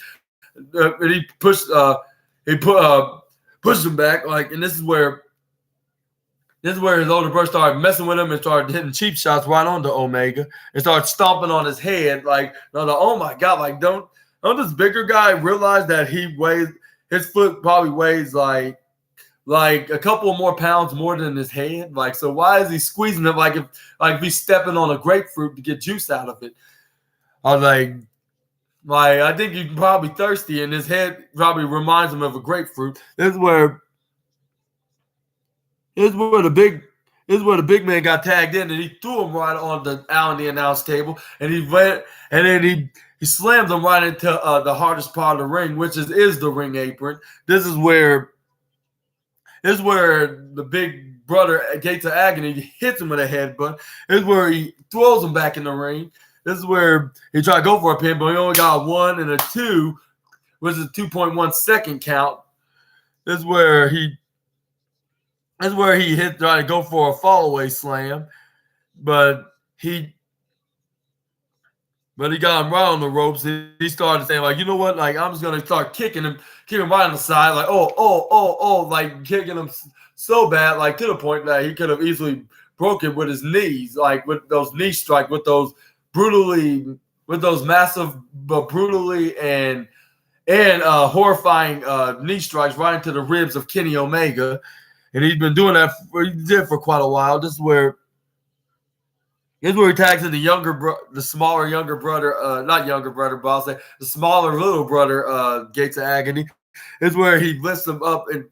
And he pushed him back, like, and this is where his older brother started messing with him and started hitting cheap shots right onto Omega and started stomping on his head. Like, oh my god, like don't this bigger guy realize that his foot probably weighs like a couple more pounds more than his head? Like, so why is he squeezing it like if he's stepping on a grapefruit to get juice out of it? I was like I think he's probably thirsty, and his head probably reminds him of a grapefruit. This is where the big man got tagged in, and he threw him right on the announce table, and he slammed him right into the hardest part of the ring, which is the ring apron. This is where the big brother Gates of Agony hits him with a headbutt. This is where he throws him back in the ring. This is where he tried to go for a pin, but he only got a 1 and a 2, which is a 2.1 second count. This is where he tried to go for a fallaway slam, but he got him right on the ropes. He started saying, like, you know what? Like, I'm just going to start kicking him right on the side. Like, oh, like kicking him so bad, like to the point that he could have easily broke it with his knees, like with those knee strikes, with those massive, but brutally and horrifying knee strikes right into the ribs of Kenny Omega. And he's been doing that for quite a while. This is where he tags in the smaller younger brother, not younger brother, but I'll say the smaller little brother, Gates of Agony. This is where he lifts him up, and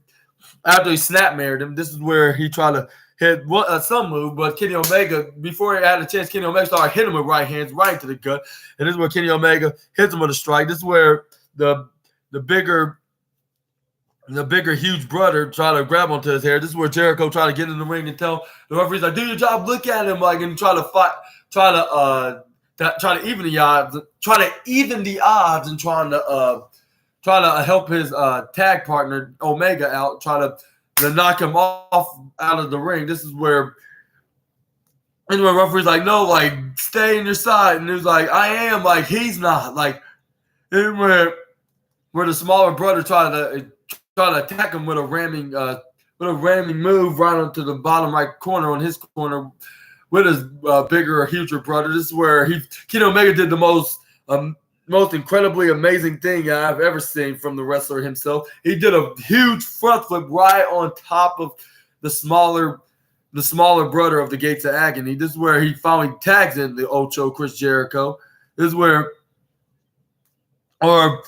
after he snap-married him, this is where he tried to hit some move, but Kenny Omega, before he had a chance, Kenny Omega started hitting him with right hands right into the gut, and this is where Kenny Omega hits him with a strike. This is where the bigger huge brother tried to grab onto his hair. This is where Jericho tried to get in the ring and tell the referees, like, do your job, look at him, like, and try to even the odds, and trying to help his tag partner Omega out, try to knock him off out of the ring. This is where And the referee's like, no, like, stay in your side. And he was like, I am. Like, he's not. Like, and where the smaller brother tried to attack him with a ramming move right onto the bottom right corner on his corner with his bigger, huger brother. This is where Kenny Omega did the most incredibly amazing thing I've ever seen from the wrestler himself. He did a huge front flip right on top of the smaller brother of the Gates of Agony. This is where he finally tags in the Ocho, Chris Jericho. This is where, or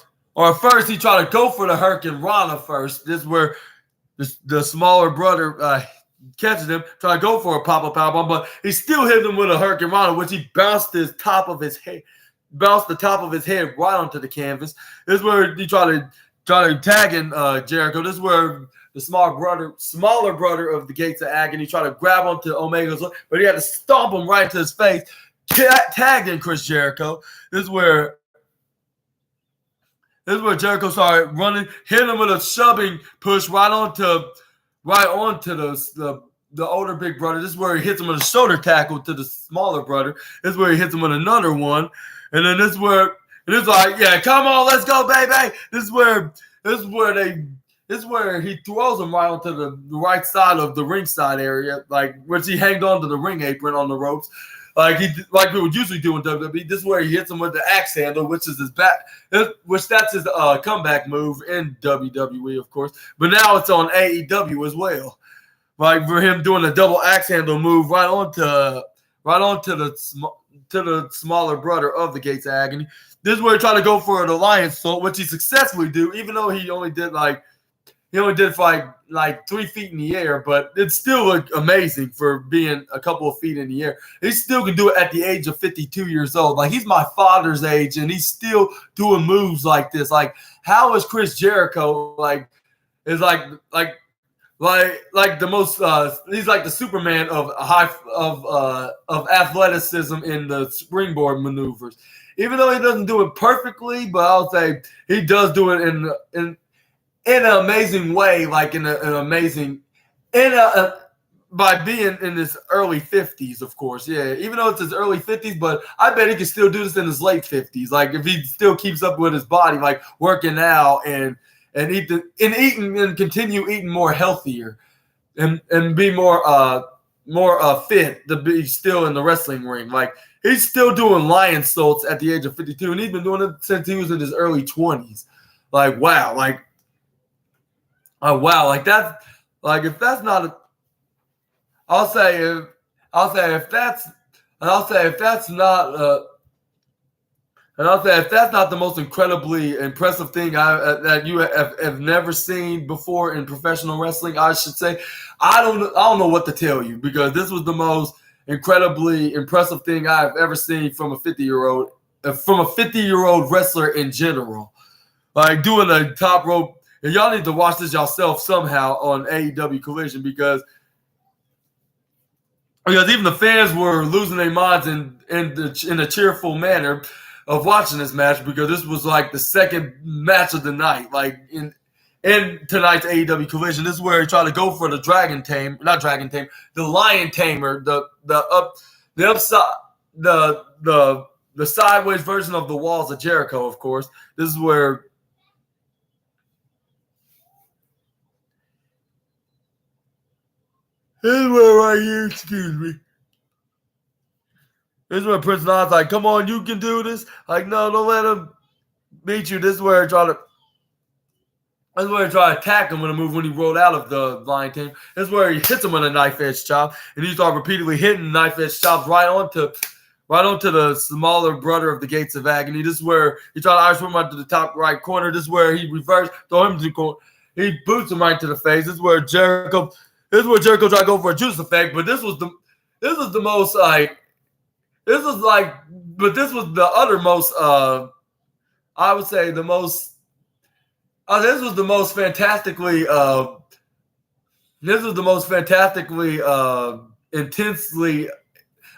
first he tried to go for the Hurricane Rana first. This is where the smaller brother catches him, try to go for a pop-up powerbomb, but he still hit him with a Hurricane Rana, which he bounced the top of his head right onto the canvas. This is where he tried to tag in Jericho. This is where the smaller brother of the Gates of Agony tried to grab onto Omega's, but he had to stomp him right to his face. Tagged in Chris Jericho. This is where Jericho started running, hit him with a shoving push right onto the older big brother. This is where he hits him with a shoulder tackle to the smaller brother. This is where he hits him with another one. And then this is where it's like, yeah, come on, let's go, baby. This is where he throws him right onto the right side of the ringside area, like which he hanged onto the ring apron on the ropes. Like we would usually do in WWE. This is where he hits him with the axe handle, which is his that's his comeback move in WWE, of course. But now it's on AEW as well. Like for him doing a double axe handle move right onto the smaller brother of the Gates of Agony. This is where he tried to go for an alliance salt, which he successfully do, even though he only did for like 3 feet in the air, but it still looked amazing for being a couple of feet in the air. He still can do it at the age of 52 years old. Like he's my father's age, and he's still doing moves like this. Like how is Chris Jericho like the most? He's like the Superman of athleticism in the springboard maneuvers. Even though he doesn't do it perfectly, but I'll say he does do it in an amazing way, like by being in his early 50s, of course. Yeah, even though it's his early 50s, but I bet he can still do this in his late 50s. Like if he still keeps up with his body, like working out and eating and continue eating more healthier and be more fit to be still in the wrestling ring. Like he's still doing lion salts at the age of 52, and he's been doing it since he was in his early 20s. Like wow, like. Oh wow! Like that's like if that's not, I'll say if that's not the most incredibly impressive thing that you have never seen before in professional wrestling, I should say, I don't know what to tell you, because this was the most incredibly impressive thing I've ever seen from a 50-year-old wrestler in general, like doing a top rope. And y'all need to watch this yourself somehow on AEW Collision, because even the fans were losing their minds in a cheerful manner of watching this match, because this was like the second match of the night, like in tonight's AEW Collision. This is where he tried to go for the the Lion Tamer, the sideways version of the Walls of Jericho, of course. This is where. This is where right here, excuse me. This is where Prince Nana's like, come on, you can do this. Like, no, don't let him beat you. This is where I try to attack him with a move when he rolled out of the Lion Tamer. This is where he hits him with a knife edge chop, and he started repeatedly hitting knife edge chops right onto the smaller brother of the Gates of Agony. This is where he tried to Irish whip him out to the top right corner. This is where he reversed, throw him to the corner. He boots him right to the face. This is where Jericho tried to go for a juice effect, but this was the uttermost. I would say the most. This was the most fantastically. Intensely,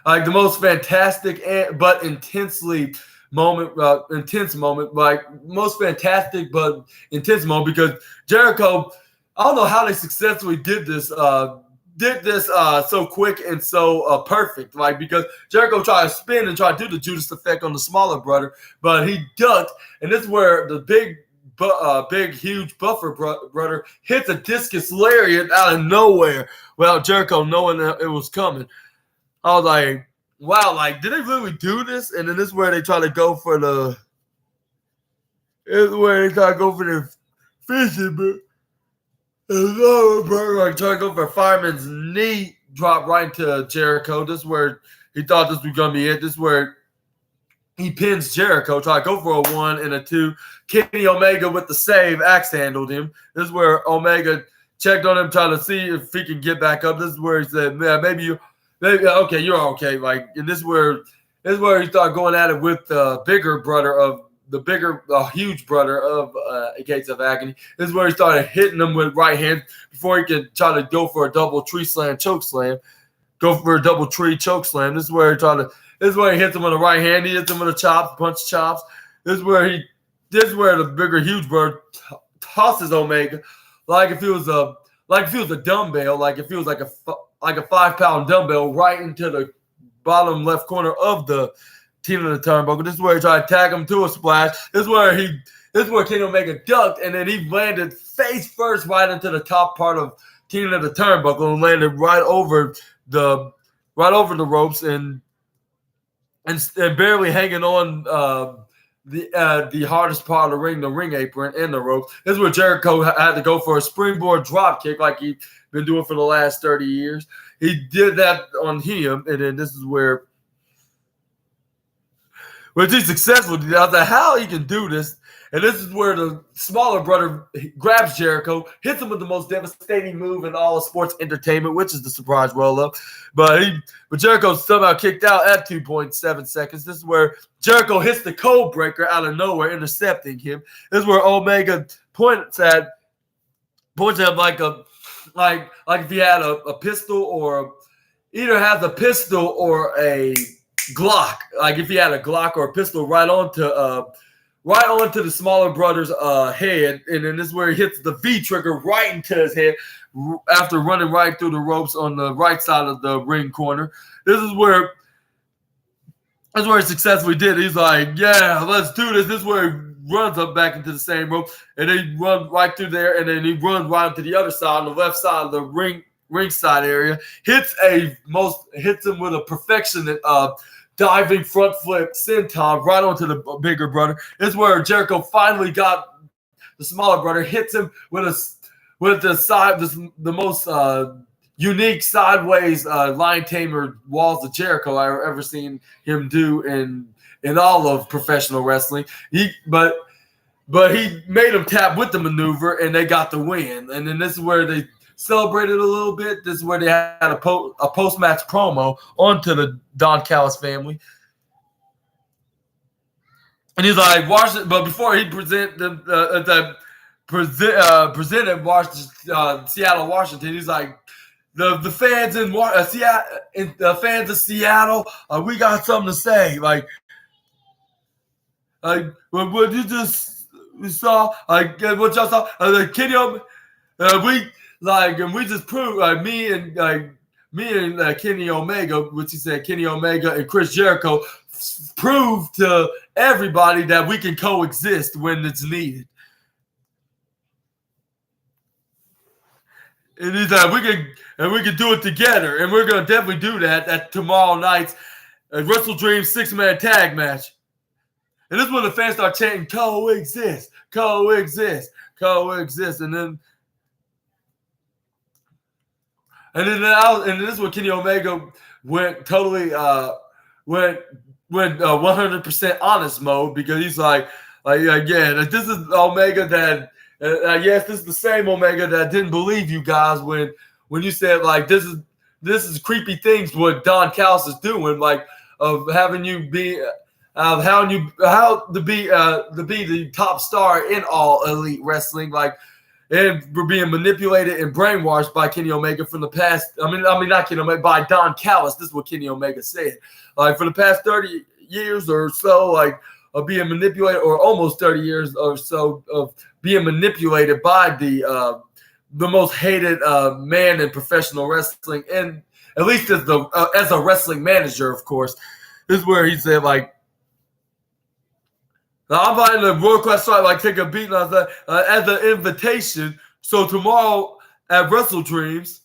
like the most fantastic but intensely intense moment, like most fantastic but intense moment, because Jericho. I don't know how they successfully did this did this so quick and so perfect, like because Jericho tried to spin and try to do the Judas effect on the smaller brother, but he ducked, and this is where the big, huge buffer brother hits a discus lariat out of nowhere without Jericho knowing that it was coming. I was like, wow, like did they really do this? And then this is where they try to go for the. This is where they try to go for the fishing, but. Like trying to go for a fireman's knee drop right into Jericho. This is where he thought this was gonna be it. This is where he pins Jericho. Try to go for a 1 and a 2. Kenny Omega with the save axe handled him. This is where Omega checked on him, trying to see if he can get back up. This is where he said, "Man, maybe okay, you're okay." Like, and this is where he started going at it with the bigger brother of. The huge brother of Gates of Agony. This is where he started hitting him with right hand before he could try to go for a double tree slam, choke slam. Go for a double tree choke slam. This is where he hits him with the right hand. He hits him with a chop, punch chops. This is where the bigger huge brother tosses Omega like if it was a dumbbell, like if it was like a 5-pound dumbbell right into the bottom left corner of the Teen of the Turnbuckle. This is where he tried to tag him to a splash. This is where Kenny Omega ducked, and then he landed face first right into the top part of Teen of the Turnbuckle and landed right over the ropes and barely hanging on the hardest part of the ring apron and the ropes. This is where Jericho had to go for a springboard drop kick like he's been doing for the last 30 years. He did that on him, and then this is where. Which he's successful. I was like, how he can do this? And this is where the smaller brother grabs Jericho, hits him with the most devastating move in all of sports entertainment, which is the surprise roll-up. But Jericho somehow kicked out at 2.7 seconds. This is where Jericho hits the code breaker out of nowhere, intercepting him. This is where Omega points at him like if he had a pistol or either has a pistol or a Glock, like if he had a Glock or a pistol right onto the smaller brother's head, and then this is where he hits the V trigger right into his head after running right through the ropes on the right side of the ring corner. This is where he successfully did. He's like, yeah, let's do this. This is where he runs up back into the same rope, and then he runs right through there, and then he runs right to the other side, on the left side of the ringside area. Hits him with a perfection diving front flip senton right onto the bigger brother. This is where Jericho finally got the smaller brother, hits him with the most unique sideways lion tamer walls of Jericho I've ever seen him do in all of professional wrestling. But he made him tap with the maneuver, and they got the win. And then this is where they celebrated a little bit. This is where they had a post-match promo onto the Don Callis family. And he's like, but before he presented Seattle, Washington, he's like, the fans in Seattle, the fans of Seattle, we got something to say. Like what you just saw, what y'all saw, Kenny Omega, and we just proved, me and Kenny Omega, which he said Kenny Omega and Chris Jericho, proved to everybody that we can coexist when it's needed. And he's like, we can do it together, and we're gonna definitely do that at tomorrow night's Wrestle Dream 6-man tag match. And this is when the fans start chanting, "Coexist, coexist, coexist," and then this is when Kenny Omega went totally went 100% honest mode, because he's like this is Omega that yes, this is the same Omega that didn't believe you guys when you said like this is creepy things what Don Callis is doing, like of having you be how to be the top star in all elite wrestling, like. And we're being manipulated and brainwashed by Kenny Omega from the past. I mean, not Kenny Omega, by Don Callis. This is what Kenny Omega said. Like for the past 30 years or so, like of being manipulated, or almost 30 years or so of being manipulated by the the most hated man in professional wrestling, and at least as a wrestling manager, of course. This is where he said, like, I'm inviting the world class star, like, take a beat, and I said, as an invitation. So tomorrow at Wrestle Dreams,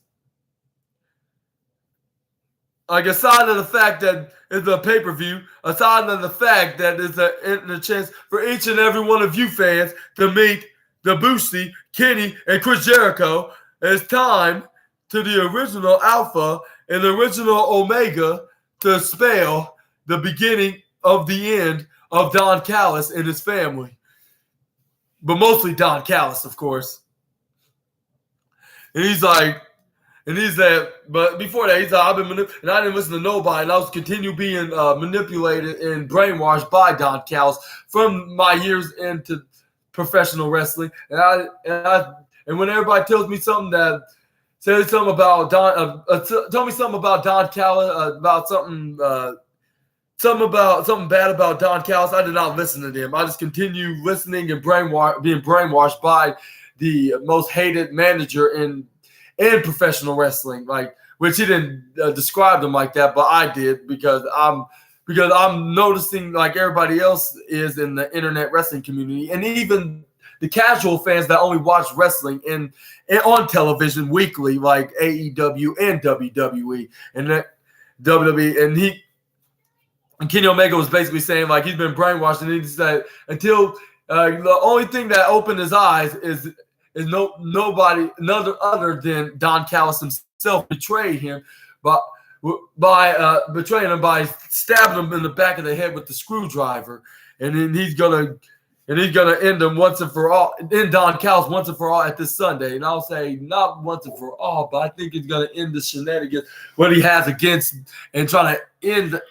like, aside of the fact that it's a pay-per-view, aside of the fact that it's a chance for each and every one of you fans to meet the Boosty, Kenny, and Chris Jericho, it's time to the original Alpha and the original Omega to spell the beginning of the end of Don Callis and his family. But mostly Don Callis, of course. And he's like, but before that, he's like, I've been and I didn't listen to nobody, and I was continue being manipulated and brainwashed by Don Callis from my years into professional wrestling. And when everybody tells me something that says something about tell me something about Don Callis, about something bad about Don Callis, I did not listen to them. I just continue listening and being brainwashed by the most hated manager in professional wrestling, like, which he didn't describe them like that, but I did because I'm noticing, like everybody else is in the internet wrestling community, and even the casual fans that only watch wrestling on television weekly, like AEW and WWE, and WWE, and Kenny Omega was basically saying, like, he's been brainwashed, and he said until the only thing that opened his eyes is nobody other than Don Callis himself betrayed him by betraying him by stabbing him in the back of the head with the screwdriver, and then he's gonna end him once and for all. End Don Callis once and for all at this Sunday, and I'll say not once and for all, but I think he's gonna end the shenanigans what he has against and try to end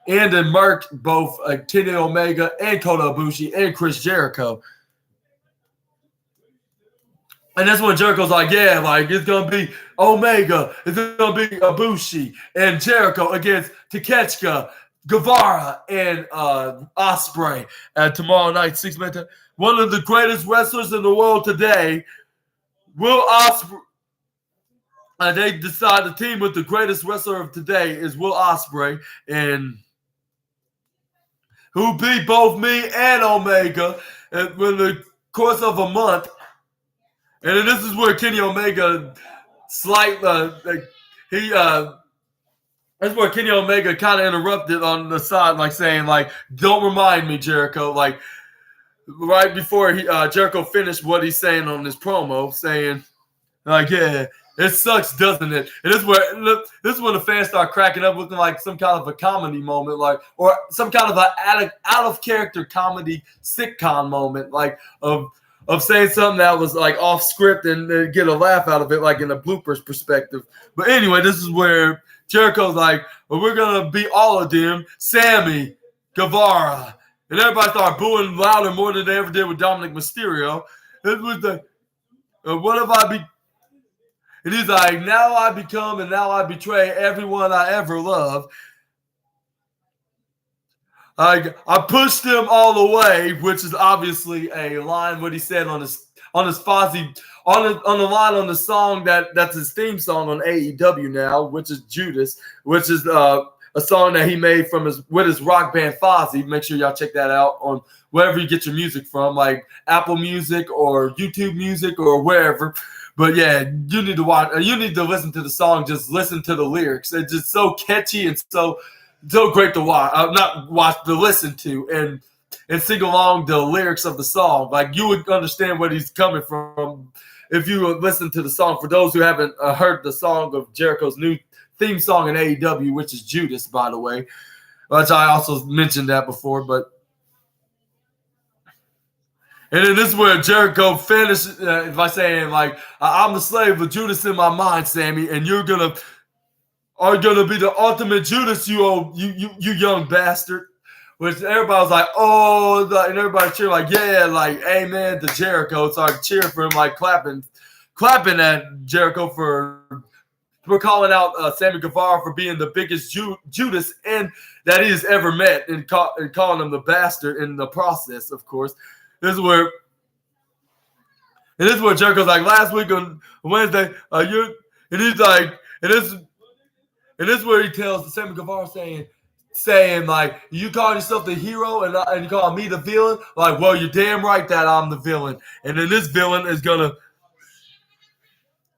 and murk both Kenny Omega and Kota Ibushi and Chris Jericho. And that's when Jericho's like, yeah, like, it's going to be Omega, it's going to be Ibushi and Jericho against Takeshita, Guevara, and Ospreay at tomorrow night, 6-man. One of the greatest wrestlers in the world today, Will Ospreay. They decide to team with the greatest wrestler of today is Will Ospreay, and who beat both me and Omega in the course of a month. And then this is where Kenny Omega that's where Kenny Omega kind of interrupted on the side, like saying, like, don't remind me, Jericho. Like, right before Jericho finished what he's saying on this promo, saying, like, yeah, it sucks, doesn't it? And this is when the fans start cracking up, looking like some kind of a comedy moment, like, or some kind of an out of character comedy sitcom moment, like of saying something that was like off script and get a laugh out of it, like in a bloopers perspective. But anyway, this is where Jericho's like, well, we're gonna beat all of them, Sammy, Guevara, and everybody started booing louder more than they ever did with Dominic Mysterio. It was the what have I be? And he's like, now I become and now I betray everyone I ever loved. I pushed him all the way, which is obviously a line what he said on his Fozzy on the line on the song that's his theme song on AEW now, which is Judas, which is a song that he made with his rock band Fozzy. Make sure y'all check that out on wherever you get your music from, like Apple Music or YouTube Music or wherever. But yeah, you need to listen to the song. Just listen to the lyrics. It's just so catchy and so great to to listen to and sing along the lyrics of the song. Like, you would understand where he's coming from if you would listen to the song. For those who haven't heard the song of Jericho's new theme song in AEW, which is Judas, by the way, which I also mentioned that before. And then this is where Jericho finished by saying, like, I'm the slave of Judas in my mind, Sammy, and you're gonna be the ultimate Judas, you young bastard. Which everybody was like, oh, and everybody cheered, like, yeah, like, amen to Jericho. Started cheering for him, like clapping at Jericho for calling out Sammy Guevara for being the biggest Judas and that he has ever met, and calling him the bastard in the process, of course. This is where And this is what Jericho's like last week on Wednesday. And he's like, and this is where he tells Sammy Guevara saying like, you call yourself the hero and you call me the villain. Like, well, you're damn right that I'm the villain. And then this villain is gonna,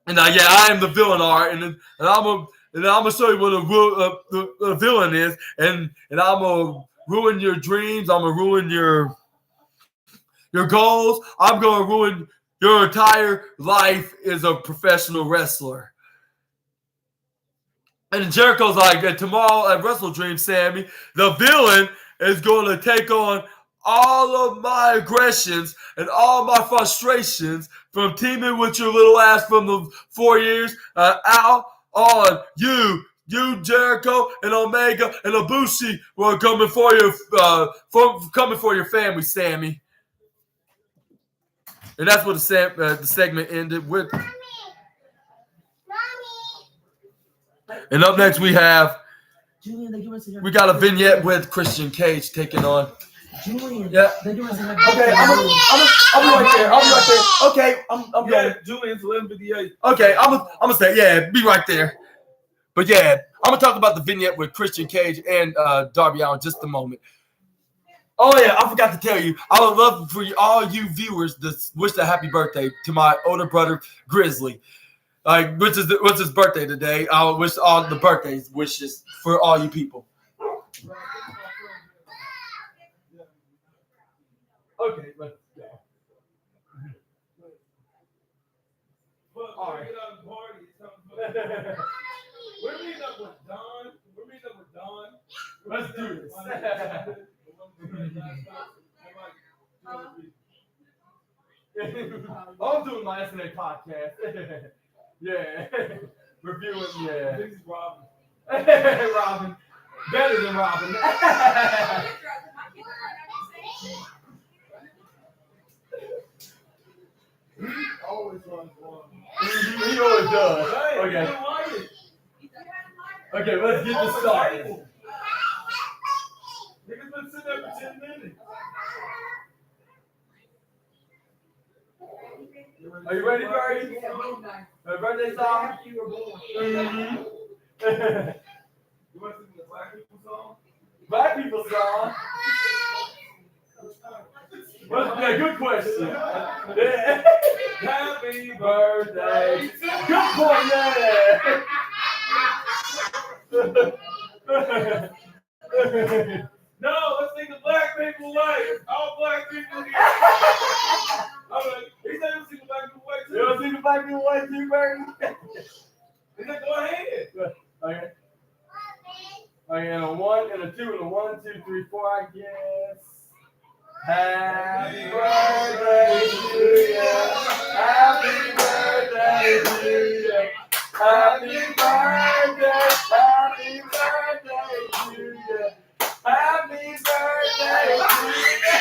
I am the villain, Art. And I'm gonna show you what the villain is, and I'm gonna ruin your dreams. I'm gonna ruin your goals. I'm gonna ruin your entire life as a professional wrestler. And Jericho's like, tomorrow at Wrestle Dream, Sammy, the villain is going to take on all of my aggressions and all my frustrations from teaming with your little ass from the 4 years out on you, Jericho, and Omega, and Ibushi were coming for your family, Sammy. And that's what the segment ended with. And up next we got a vignette with Christian Cage taking on. Julian, yeah. Okay, I'll be right there. Okay, I'm going. Julian's 11:58. Okay, I'm gonna say be right there. But I'm gonna talk about the vignette with Christian Cage and Darby Allin in just a moment. Oh yeah, I forgot to tell you. I would love for all you viewers to wish a happy birthday to my older brother Grizzly. What's his birthday today? I wish all the birthday wishes for all you people. Okay, let's go. All right. We're meeting up with Don. Let's do this. I'm doing my SNA podcast. Yeah. Reviewing, yeah. This is Robin. Robin. Better than Robin. He always runs one. He always does. Hey, Okay. you like it. Okay, let's get this started. Niggas been sitting there for 10 minutes. Are you ready, Birdie? Birthday song? Mm-hmm. You want to sing the Black People song? Black people song? Well, yeah, good question. Happy birthday. Good point, No, let's sing the Black People way. All Black people here. I'm like, he said we'll sing the Black People way too. You want to see the Black people way too, Birdie? He said, go ahead. Okay. Okay, and a 1 and a 2 and a 1, 2, 3, 4, I guess. Happy birthday to you. Happy birthday to you. Happy birthday. Happy birthday to you. Happy birthday to you.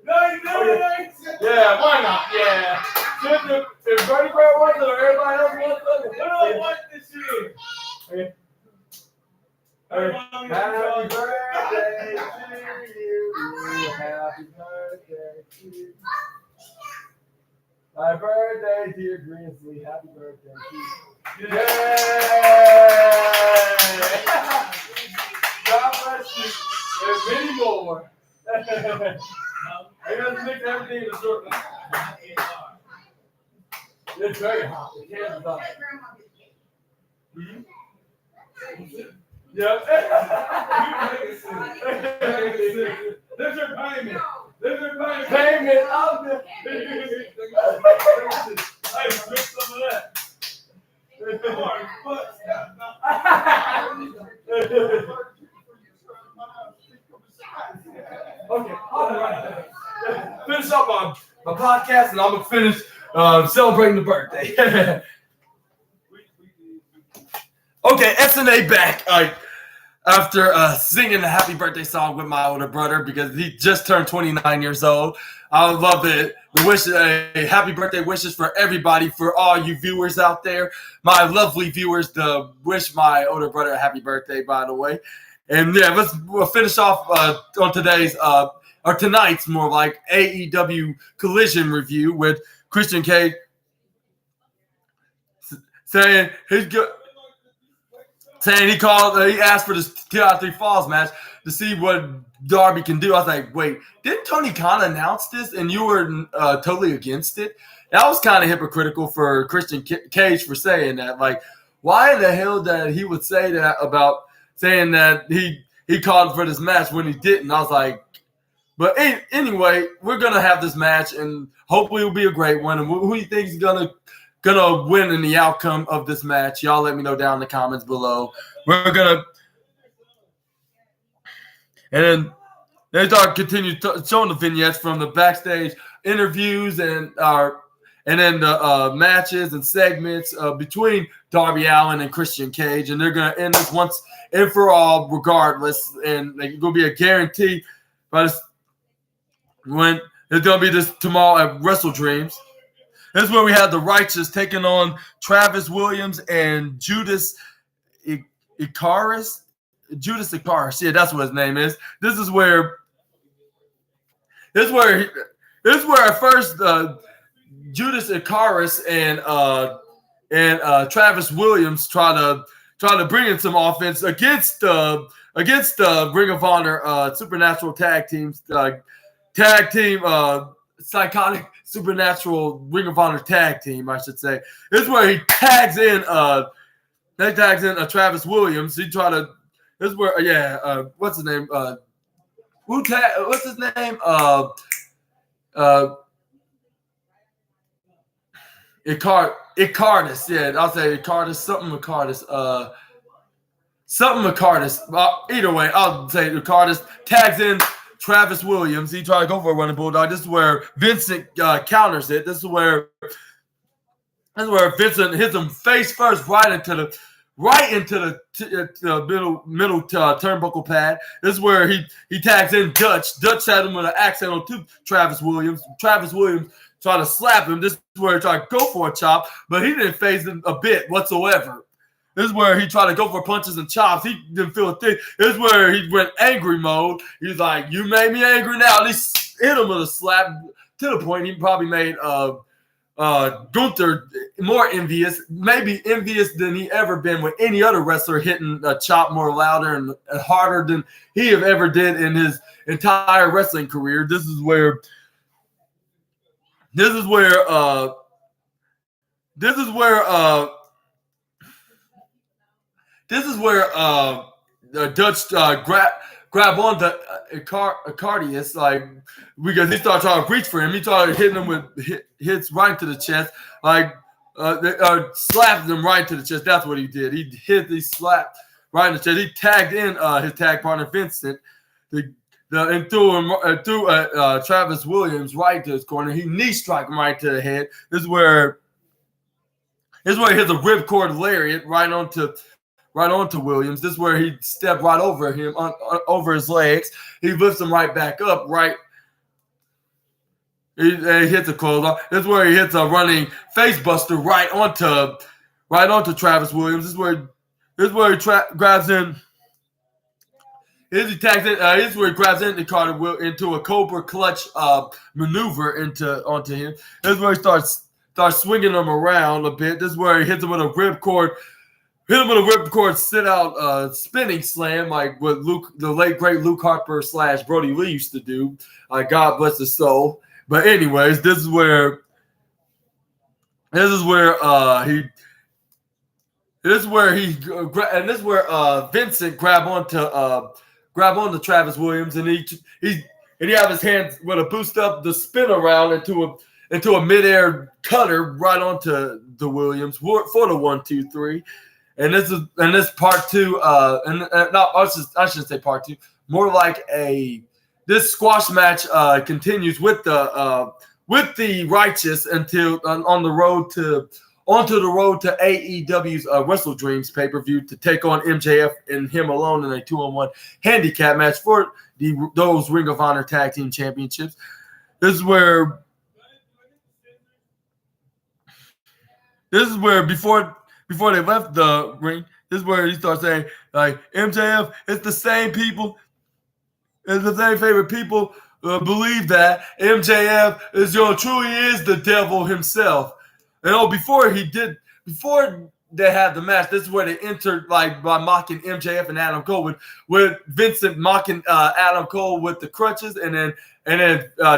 No, you didn't. Yeah, why not? Yeah. If Birdie Bird wants it or everybody else wants it. What do I want this year? Okay. Everybody Happy else birthday to you. Happy birthday to you. Happy birthday, dear Grizzly. Happy birthday to you. Yay! God bless you. There's many more. I gotta mix everything in a short. It's very hot. The camera's on. Yep. There's your payment. There's your payment. Payment of the. Hey, drink some of that. Okay, all right. Finish up my podcast, and I'm gonna finish celebrating the birthday. Okay, SNA back. After singing the happy birthday song with my older brother because he just turned 29 years old. I would love the wish happy birthday wishes for everybody, for all you viewers out there, my lovely viewers, to wish my older brother a happy birthday, by the way. And we'll finish off on today's or tonight's more like AEW Collision review with Christian Cage saying he's good. Saying he asked for this 2 out of 3 falls match to see what Darby can do. I was like, wait, didn't Tony Khan announce this and you were totally against it? That was kind of hypocritical for Christian Cage for saying that. Like, why in the hell that he would say that about saying that he called for this match when he didn't? I was like, but anyway, we're going to have this match and hopefully it'll be a great one. And who do you think is gonna win in the outcome of this match? Y'all let me know down in the comments below. We're gonna, and then they start continue showing the vignettes from the backstage interviews and then the matches and segments between Darby Allin and Christian Cage, and they're gonna end this once and for all, regardless, and it's gonna be a guarantee. But when it's gonna be this tomorrow at Wrestle Dreams. This is where we have the Righteous taking on Travis Williams and Judas Icarus. Judas Icarus, yeah, that's what his name is. This is where at first Judas Icarus and Travis Williams try to bring in some offense against Ring of Honor Supernatural tag teams psychotic supernatural Ring of Honor tag team, I should say. This is where he tags in Travis Williams. This is where what's his name? What's his name? Icarus. Yeah, I'll say Icarus, something Icarus. Something Icarus. Either way, I'll say Icarus tags in Travis Williams. He tried to go for a running bulldog. This is where Vincent counters it. This is where Vincent hits him face first right into the middle turnbuckle pad. This is where he tags in Dutch. Dutch had him with an accidental to Travis Williams. Travis Williams tried to slap him. This is where he tried to go for a chop, but he didn't phase him a bit whatsoever. This is where he tried to go for punches and chops. He didn't feel a thing. This is where he went angry mode. He's like, you made me angry now. At least hit him with a slap to the point he probably made Gunther more envious, maybe envious than he ever been with any other wrestler hitting a chop more louder and harder than he have ever did in his entire wrestling career. This is where Dutch grab on to Icardius, like, because he started trying to reach for him. He started hitting him with hits right to the chest, like slapped him right to the chest. That's what he did. He slapped right in the chest. He tagged in his tag partner Vincent, and threw Travis Williams right to his corner. He knee struck him right to the head. This is where he hits a ripcord lariat right onto Williams. This is where he stepped right over him, over his legs. He lifts him right back up, right. He hits a clothesline. This is where he hits a running face buster right onto Travis Williams. This is where he grabs in. This is where he grabs into a Cobra clutch maneuver onto him. This is where he starts swinging him around a bit. This is where he hits him with a ripcord. Hit him with a ripcord sit-out spinning slam, like what the late great Luke Harper / Brody Lee used to do. God bless his soul. But anyways, this is where Vincent grab onto Travis Williams, and he have his hands with a boost up the spin around into a midair cutter right onto the Williams for the 1, 2, 3. And this part two. I shouldn't say part two. More like this squash match continues with the Righteous until onto the road to AEW's Wrestle Dreams pay-per-view to take on MJF and him alone in a 2-on-1 handicap match for those Ring of Honor Tag Team Championships. This is where before they left the ring, this is where he starts saying, like, MJF, it's the same people. It's the same favorite people believe that MJF truly is the devil himself. Before they had the match, this is where they entered by mocking MJF and Adam Cole with Vincent mocking Adam Cole with the crutches, and then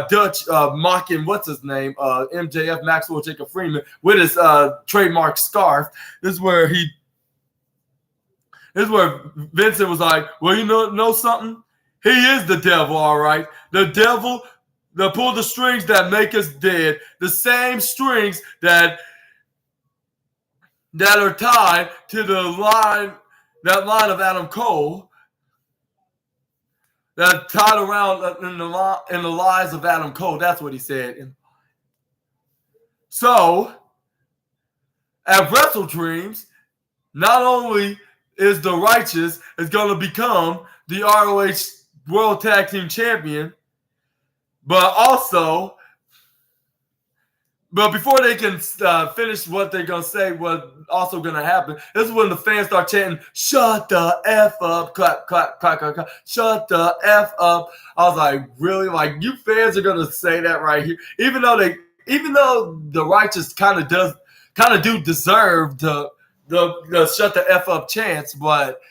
Dutch mocking what's his name, MJF Maxwell Jacob Freeman with his trademark scarf. This is where Vincent was like, well, you know something? He is the devil, all right. The devil that pulled the strings that make us dead. The same strings that are tied to that line of Adam Cole, that tied around in the lies of Adam Cole. That's what he said. So, at Wrestle Dreams, not only is the Righteous is going to become the ROH World Tag Team Champion, but before they can finish what they're going to say, what's also going to happen, this is when the fans start chanting, shut the F up, clap, clap, clap, clap, clap, shut the F up. I was like, really? Like, you fans are going to say that right here? Even though the Righteous kind of do deserve the shut the F up chance, but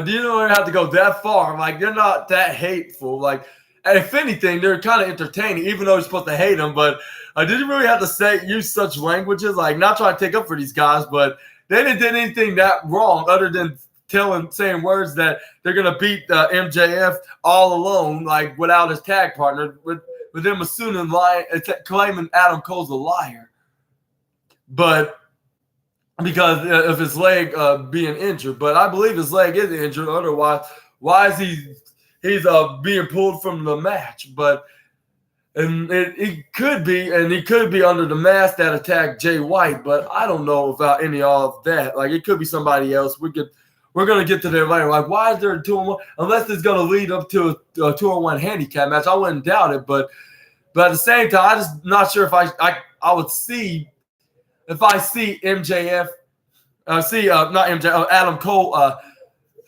you don't have to go that far. Like, they're not that hateful. Like, if anything, they're kind of entertaining, even though you're supposed to hate them. But I didn't really have to use such languages. Like, not trying to take up for these guys, but they didn't do anything that wrong other than saying words that they're gonna beat MJF all alone, like without his tag partner, with them assuming claiming Adam Cole's a liar, but because of his leg being injured. But I believe his leg is injured. Otherwise, why is he's being pulled from the match? But he could be under the mask that attacked Jay White. But I don't know about any of that. Like, it could be somebody else. We're gonna get to that later. Like, why is there a 2-on-1? Unless it's gonna lead up to a 2-on-1 handicap match, I wouldn't doubt it. But at the same time, I'm just not sure if I would see. If I see MJF, Adam Cole,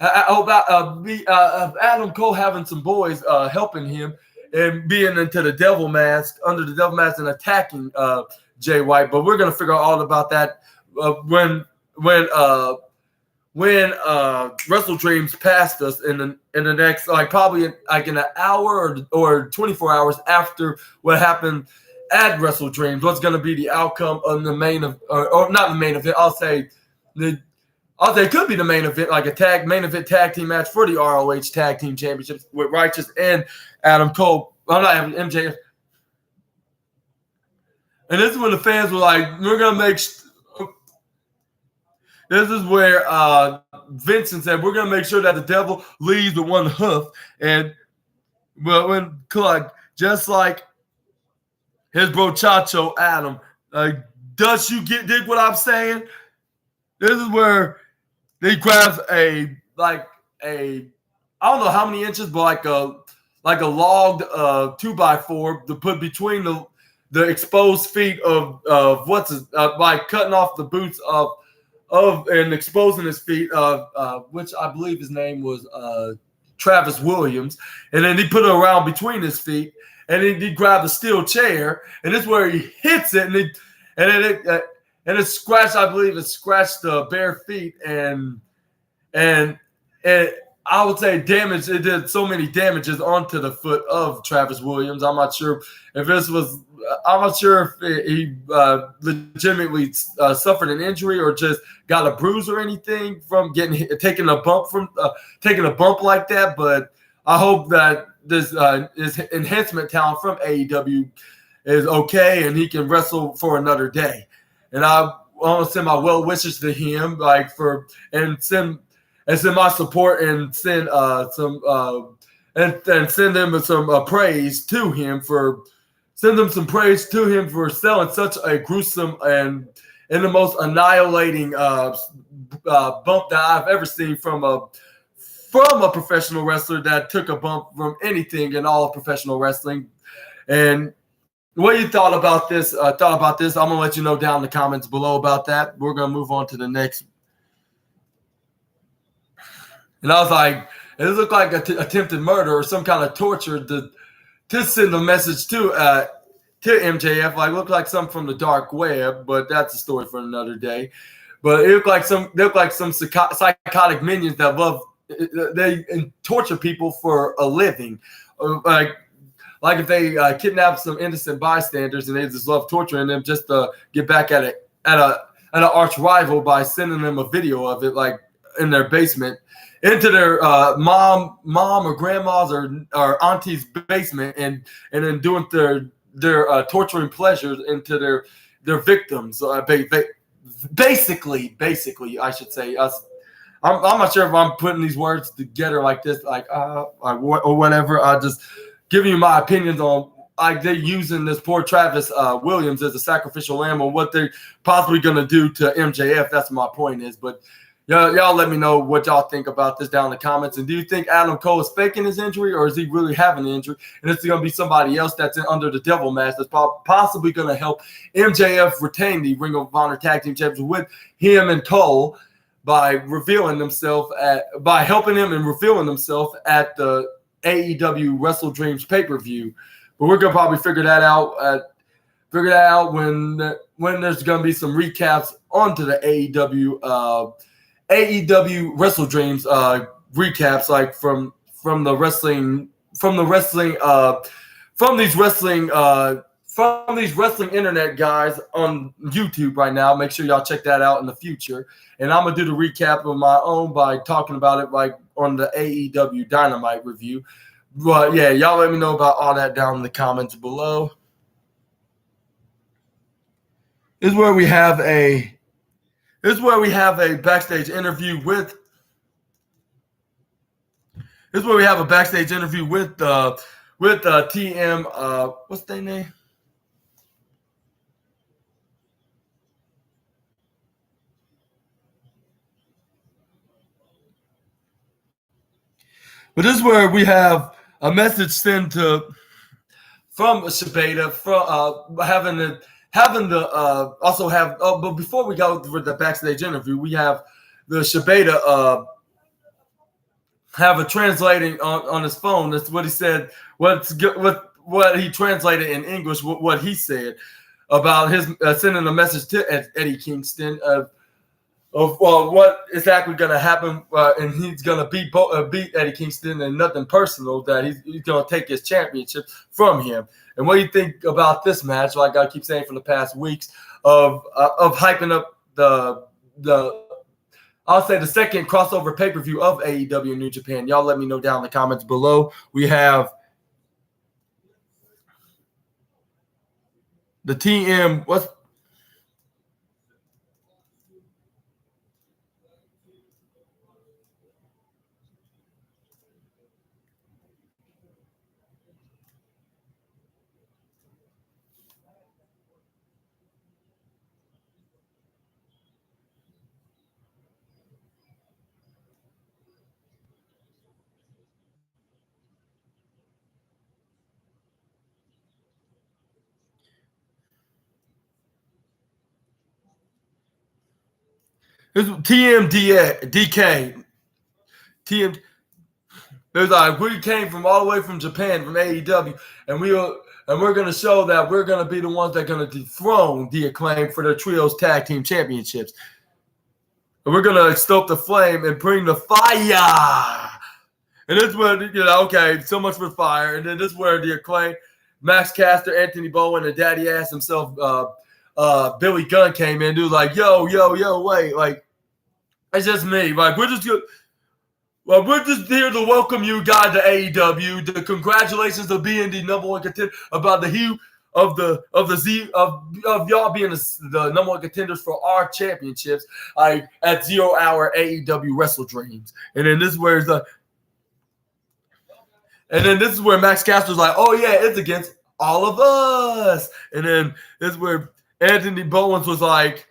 Adam Cole having some boys helping him and being under the devil mask and attacking Jay White. But we're gonna figure out all about that when Wrestle Dreams passed us in the next, probably in an hour or 24 hours after what happened at Wrestle Dreams. What's going to be the outcome of the main or not the main event? I'll say it could be the main event, like a main event tag team match for the ROH Tag Team Championships with Righteous and Adam Cole. I'm not having MJF. And this is when the fans were like, we're going to make. This is where Vincent said, we're going to make sure that the devil leaves with one hoof. And when Clark, just like his bro Chacho Adam, does you dig what I'm saying? This is where he grabs I don't know how many inches, but like a logged 2x4 to put between the exposed feet of by cutting off the boots of and exposing his feet of which I believe his name was Travis Williams, and then he put it around between his feet. And then he grabbed a steel chair, and this is where he hits it, and it scratched. I believe it scratched the bare feet, and I would say damage. It did so many damages onto the foot of Travis Williams. I'm not sure if he legitimately suffered an injury or just got a bruise or anything from taking a bump like that. But I hope that this enhancement talent from AEW is okay and he can wrestle for another day. And I want to send my well wishes to him, send my support and send send them some praise to him for selling such a gruesome and the most annihilating bump that I've ever seen from a professional wrestler that took a bump from anything in all of professional wrestling. And what you thought about this, I'm going to let you know down in the comments below about that. We're going to move on to the next. And I was like, And it looked like attempted murder or some kind of torture to send a message to MJF. Like, looked like something from the dark web, but that's a story for another day. But it looked like some psychotic minions that love they torture people for a living, like if they kidnap some innocent bystanders and they just love torturing them just to get back at an arch rival by sending them a video of it, like in their basement, into their mom or grandma's or auntie's basement, and then doing their torturing pleasures into their victims. Basically, I should say. I'm not sure if I'm putting these words together like this, or whatever. I just giving you my opinions on like they're using this poor Travis Williams as a sacrificial lamb on what they're possibly going to do to MJF. That's what my point is. But y'all let me know what y'all think about this down in the comments. And do you think Adam Cole is faking his injury, or is he really having an injury? And it's going to be somebody else that's under the devil mask that's possibly going to help MJF retain the Ring of Honor Tag Team Championship with him and Cole by helping him and revealing himself at the AEW Wrestle Dreams pay-per-view. But we're gonna probably figure that out when there's gonna be some recaps onto the AEW Wrestle Dreams recaps, like from these wrestling internet guys on YouTube right now. Make sure y'all check that out in the future. And I'm gonna do the recap of my own by talking about it like on the AEW Dynamite review. But yeah, y'all let me know about all that down in the comments below. This is where we have a backstage interview with TM. What's their name? But this is where we have a message sent from Shibata but before we go with the backstage interview, we have the Shibata have a translating on his phone. That's what he said. What he translated in English. What he said about his sending a message to Eddie Kingston of what exactly going to happen, and he's going to beat Eddie Kingston, and nothing personal, that he's going to take his championship from him. And what do you think about this match? Like I keep saying for the past weeks, of hyping up the second crossover pay-per-view of AEW New Japan. Y'all let me know down in the comments below. We have the TM. TMDK. TM. There's like we came from all the way from Japan, from AEW, and we're going to show that we're going to be the ones that are going to dethrone the Acclaim for their trios tag team championships. And we're going to stoke the flame and bring the fire. And this is where, okay, so much for fire. And then this is where the Acclaim, Max Caster, Anthony Bowen, and Daddy Ass himself, Billy Gunn came in. Dude, like, yo, wait, like, it's just me. Like, we're just here to welcome you guys to AEW. The congratulations of being the number one contender, about the hue of y'all being the number one contenders for our championships, like at 0 Hour AEW Wrestle Dreams. And then this is where Max Caster's like, oh yeah, it's against all of us. And then this is where Anthony Bowens was like,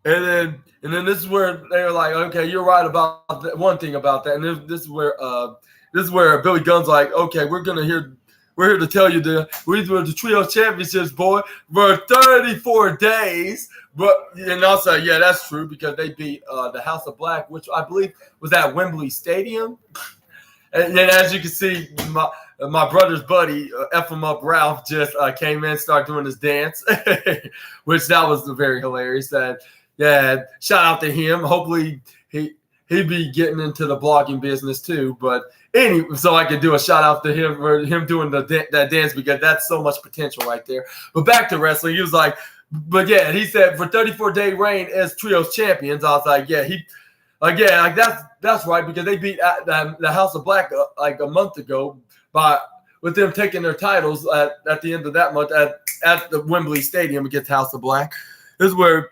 and then this is where they were like, okay, you're right about that, one thing about that. And this is where Billy Gunn's like, okay, we're gonna hear we're here to tell you we were the Trio Championships, boy, for 34 days. But and also, yeah, that's true because they beat the House of Black, which I believe was at Wembley Stadium. And then, as you can see, my brother's buddy, F him up Ralph, just came in, started doing his dance, which that was very hilarious. Yeah, shout out to him. Hopefully he'd be getting into the blogging business too. But anyway, so I could do a shout out to him for him doing that dance because that's so much potential right there. But back to wrestling, he was like, but yeah, he said for 34-day reign as Trios champions. I was like, yeah, that's right because they beat the House of Black like a month ago with them taking their titles at the end of that month at the Wembley Stadium against House of Black. This is where,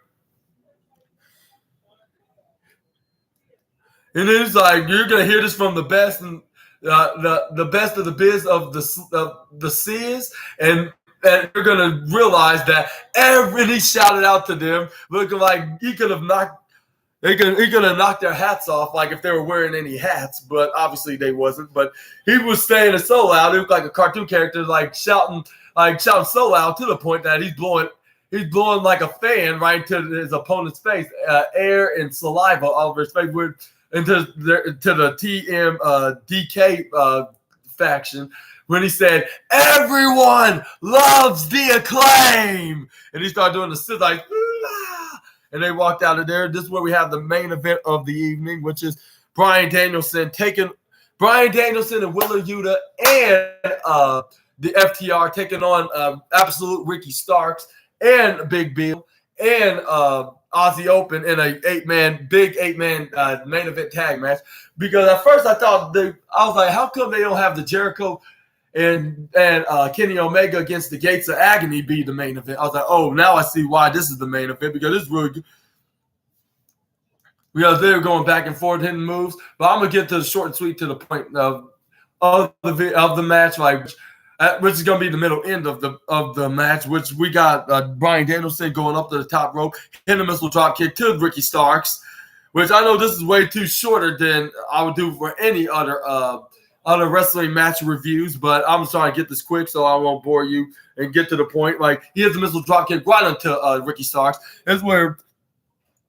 and it's like you're gonna hear this from the best and the best of the biz of the Sears, and you're gonna realize that he shouted out to them, looking like he could have knocked. He could have knocked their hats off, like if they were wearing any hats, but obviously they wasn't. But he was saying it so loud, it looked like a cartoon character, shouting so loud to the point that he's blowing like a fan right into his opponent's face, air and saliva all over his face, into the TMDK faction. When he said, "Everyone loves the Acclaim," and he started doing the sit like. And they walked out of there. This is where we have the main event of the evening, which is Bryan Danielson and Willer Yuta and the FTR taking on Absolute Ricky Starks and Big Bill and Aussie Open in a big eight man main event tag match. Because at first I was like, how come they don't have the Jericho and Kenny Omega against the Gates of Agony be the main event? I was like, oh, now I see why this is the main event because it's really good. Because they're going back and forth hitting moves. But I'm gonna get to the short and sweet to the point of the match, which is gonna be the middle end of the match, which we got Bryan Danielson going up to the top rope, hitting a missile drop kick to Ricky Starks, which I know this is way too shorter than I would do for any other wrestling match reviews, but I'm trying to get this quick so I won't bore you and get to the point. Like, he hits the missile drop kick right onto Ricky Starks. This is where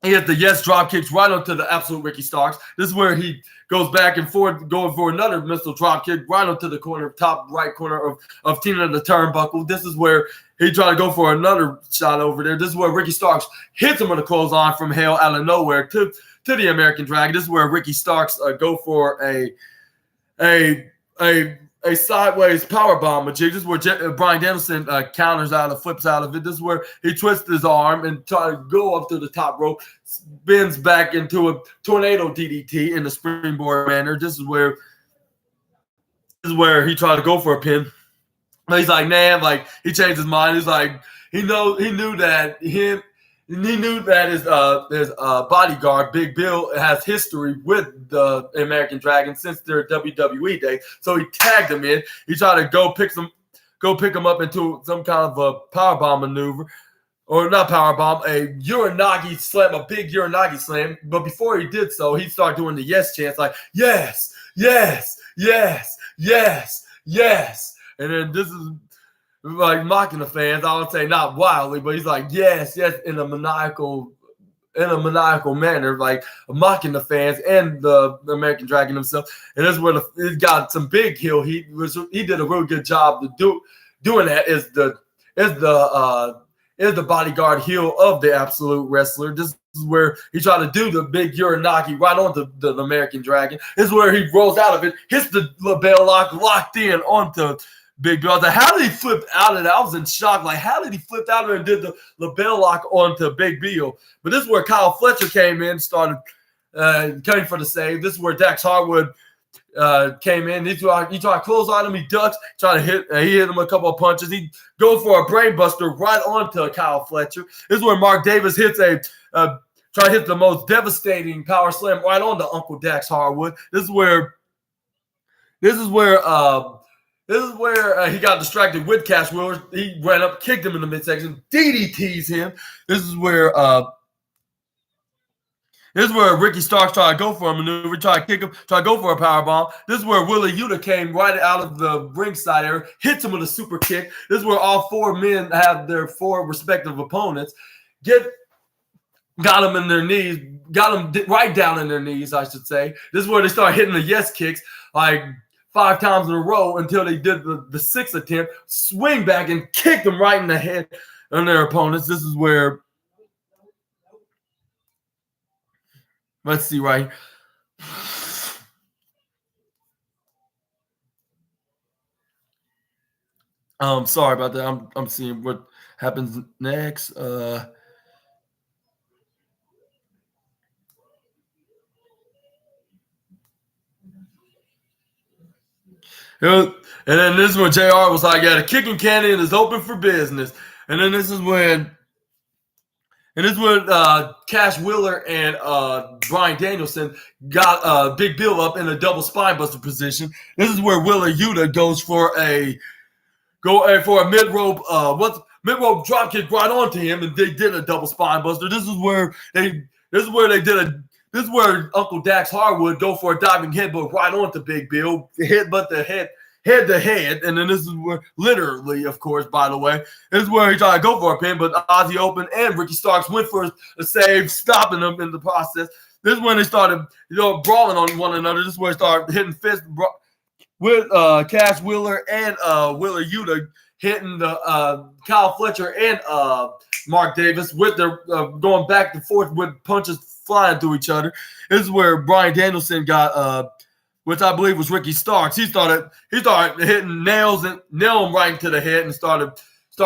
he hits the yes drop kicks right onto the Absolute Ricky Starks. This is where he goes back and forth, going for another missile drop kick right onto the top right corner of Tina the Turnbuckle. This is where he tried to go for another shot over there. This is where Ricky Starks hits him with a clothesline from hell out of nowhere to the American Dragon. This is where Ricky Starks go for a sideways power bomb. This is where Bryan Danielson counters out and flips out of it. This is where he twists his arm and tries to go up to the top rope, spins back into a tornado DDT in the springboard manner. This is where he tried to go for a pin. But he's like, nah, like he changed his mind. He's like, he knew that his bodyguard, Big Bill, has history with the American Dragon since their WWE days. So he tagged him in. He tried to go pick him up into some kind of a powerbomb maneuver. Or not powerbomb, a Uranagi slam, a big Uranagi slam. But before he did so, he started doing the yes chants like, yes, yes, yes, yes, yes. And then this is like mocking the fans. I would say not wildly, but he's like, yes, yes, in a maniacal manner, like mocking the fans and the American Dragon himself. And that's where he got some big heel heat. He did a really good job to doing that. Is the bodyguard heel of the Absolute Wrestler. This is where he tried to do the big Uranagi right onto the American Dragon. This is where he rolls out of it, hits the label lock, locked in onto Big Bill. I was like, how did he flip out of it? I was in shock. Like, how did he flip out of it and did the label lock onto Big Bill? But this is where Kyle Fletcher came in, started came for the save. This is where Dax Harwood came in. He tried to close on him. He ducks. He hit him a couple of punches. He goes for a brain buster right onto Kyle Fletcher. This is where Mark Davis hits try to hit the most devastating power slam right onto Uncle Dax Harwood. This is where he got distracted with Cash Wheeler. He ran up, kicked him in the midsection, DDTs him. This is where This is where Ricky Starks tried to go for a maneuver, try to kick him, try to go for a power bomb. This is where Wheeler Yuta came right out of the ringside area, hits him with a super kick. This is where all four men have their four respective opponents. Got them in their knees, got them right down in their knees, I should say. This is where they start hitting the yes kicks like 5 times in a row until they did the sixth attempt, swing back and kick them right in the head on their opponents. This is where, let's see right here. Sorry about that. I'm seeing what happens next. And then this is when JR was like, yeah, the kicking cannon is open for business. And then this is when Cash Wheeler and Bryan Danielson got Big Bill up in a double spinebuster position. This is where Wheeler Yuta goes for a mid-rope drop kick right onto him, and they did a double spinebuster. This is where Uncle Dax Harwood go for a diving headbutt right onto Big Bill, headbutt the head to head, and then this is where, literally, of course, by the way, this is where he tried to go for a pin, but Ozzy Open and Ricky Starks went for a save, stopping them in the process. This is when they started, brawling on one another. This is where they started hitting fists with Cash Wheeler and Wheeler Yuta hitting the Kyle Fletcher and Mark Davis with their going back and forth with punches flying through each other. This is where Bryan Danielson got, which I believe was Ricky Starks. He started hitting nail him right into the head and started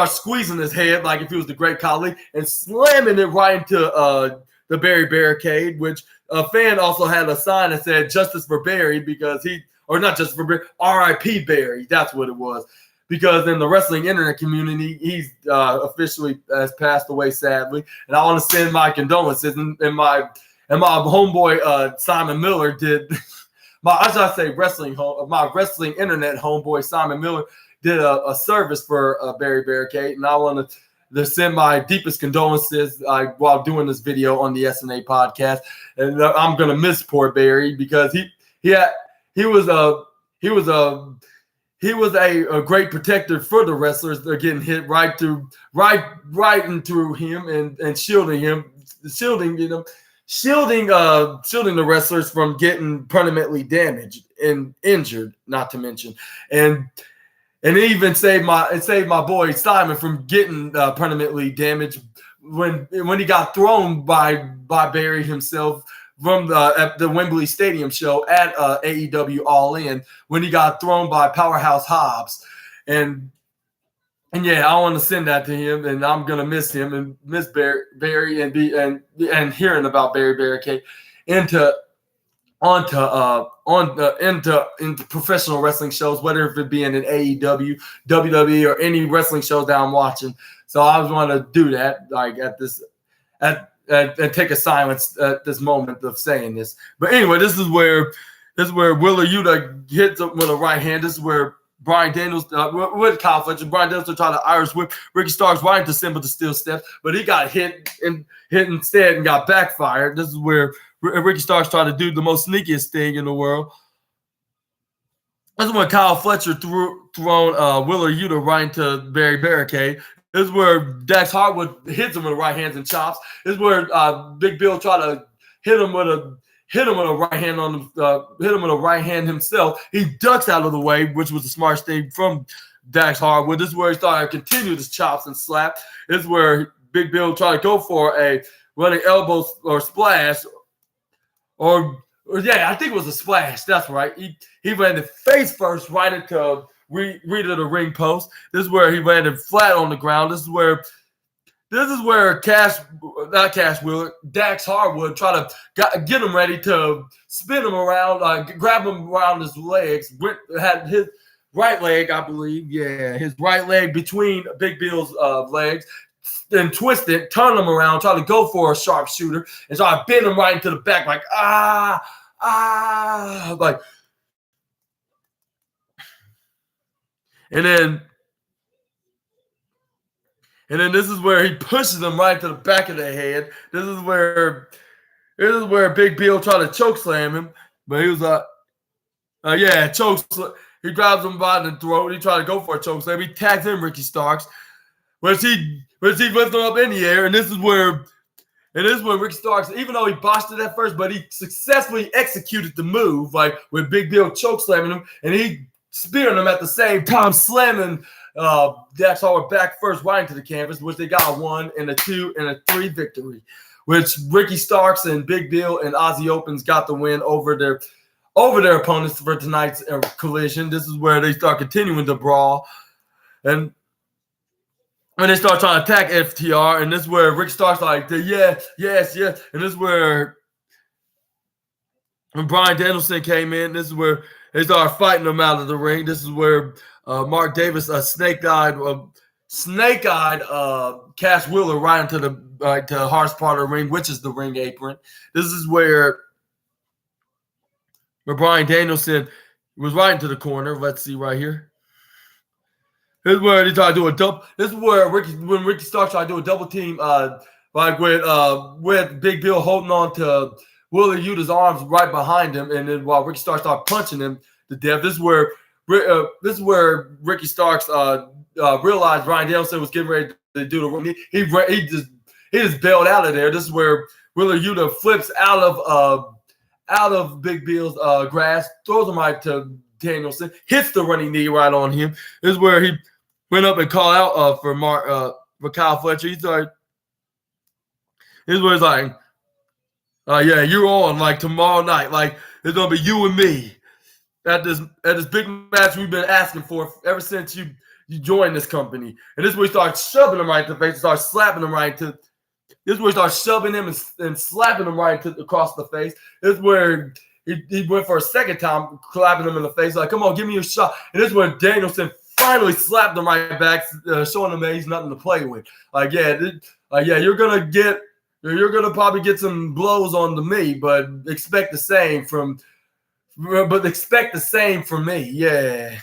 squeezing his head like if he was the Great Khali and slamming it right into the Barry barricade, which a fan also had a sign that said "Justice for Barry" because not just for Barry, R.I.P. Barry. That's what it was. Because in the wrestling internet community, he's officially has passed away, sadly. And I want to send my condolences. And my homeboy Simon Miller did my wrestling internet homeboy Simon Miller did a service for Barry Barricade, and I want to send my deepest condolences while doing this video on the SNA podcast. And I'm gonna miss poor Barry because he was a great protector for the wrestlers. They're getting hit right into him and shielding the wrestlers from getting permanently damaged and injured, not to mention. And it even saved my boy Simon from getting permanently damaged when he got thrown by Barry himself from at the Wembley Stadium show at AEW All In, when he got thrown by Powerhouse Hobbs. And yeah, I want to send that to him, and I'm gonna miss him and miss Barry and hearing about Barry Barricade into professional wrestling shows, whether it be in an AEW, WWE, or any wrestling shows that I'm watching. So I just want to do that, like and take a silence at this moment of saying this. But anyway, this is where Wheeler Yuta hits him with a right hand. This is where Bryan Daniels with Kyle Fletcher. Bryan Daniels tried to Irish whip Ricky Starks right into Simba the Steel Steps, but he got hit instead and got backfired. This is where Ricky Starks tried to do the most sneakiest thing in the world. This is when Kyle Fletcher thrown Wheeler Yuta right into Barry Barricade. This is where Dax Harwood hits him with right hands and chops. This is where Big Bill tried to hit him with a right hand hit him with a right hand himself. He ducks out of the way, which was the smartest thing from Dax Harwood. This is where he started to continue his chops and slap. This is where Big Bill tried to go for a running elbow or splash, or yeah, I think it was a splash. That's right. He landed face first right into Rita the ring post. This is where he landed flat on the ground. This is where Dax Harwood tried to get him ready to spin him around, grab him around his legs. Had his right leg, I believe, his right leg between Big Bill's legs, then twist it, turn him around, try to go for a sharpshooter, and so I bend him right into the back, like like. And then this is where he pushes him right to the back of the head. This is where This is where Big Bill tried to choke slam him, but he was like, he grabs him by the throat. He tried to go for a choke slam. He tags in Ricky Starks, which he lifts him up in the air, and this is when Ricky Starks, even though he botched it at first, but he successfully executed the move, like with Big Bill choke slamming him, and he spearing him at the same time, slamming Dax Harwood back first right into the canvas, which they got a 1 and a 2 and a 3 victory, which Ricky Starks and Big Bill and Aussie Opens got the win over their opponents for tonight's collision. This is where they start continuing to brawl, and when they start trying to attack FTR, and this is where Rick Starks like, yes, and this is where when Bryan Danielson came in, this is where they started fighting him out of the ring. This is where Mark Davis snake-eyed Cash Wheeler right into the hardest part of the ring, which is the ring apron. This is where Bryan Danielson was right into the corner. Let's see right here. This is where they try to do a double. This is where when Ricky Starks tried to do a double team, like with Big Bill holding on to Wheeler Yuta's arms right behind him, and then while Ricky Starks started punching him to death. This is where Ricky Starks realized Bryan Danielson was getting ready to do the run. He just bailed out of there. This is where Wheeler Yuta flips out of Big Bill's grasp, throws him right to Danielson, hits the running knee right on him. This is where he went up and called out for Kyle Fletcher. He's like, this is where he's like, yeah, you're on like tomorrow night. Like it's gonna be you and me at this big match we've been asking for ever since you joined this company. And this is where he starts shoving him right to the face, starts slapping him right to. This is where he starts shoving him and slapping him right across the face. This is where he went for a second time, clapping him in the face, like, come on, give me a shot. And this is where Danielson finally slapped him right back, showing him that he's nothing to play with. You're gonna probably get some blows on to me, but expect the same from me. Yeah.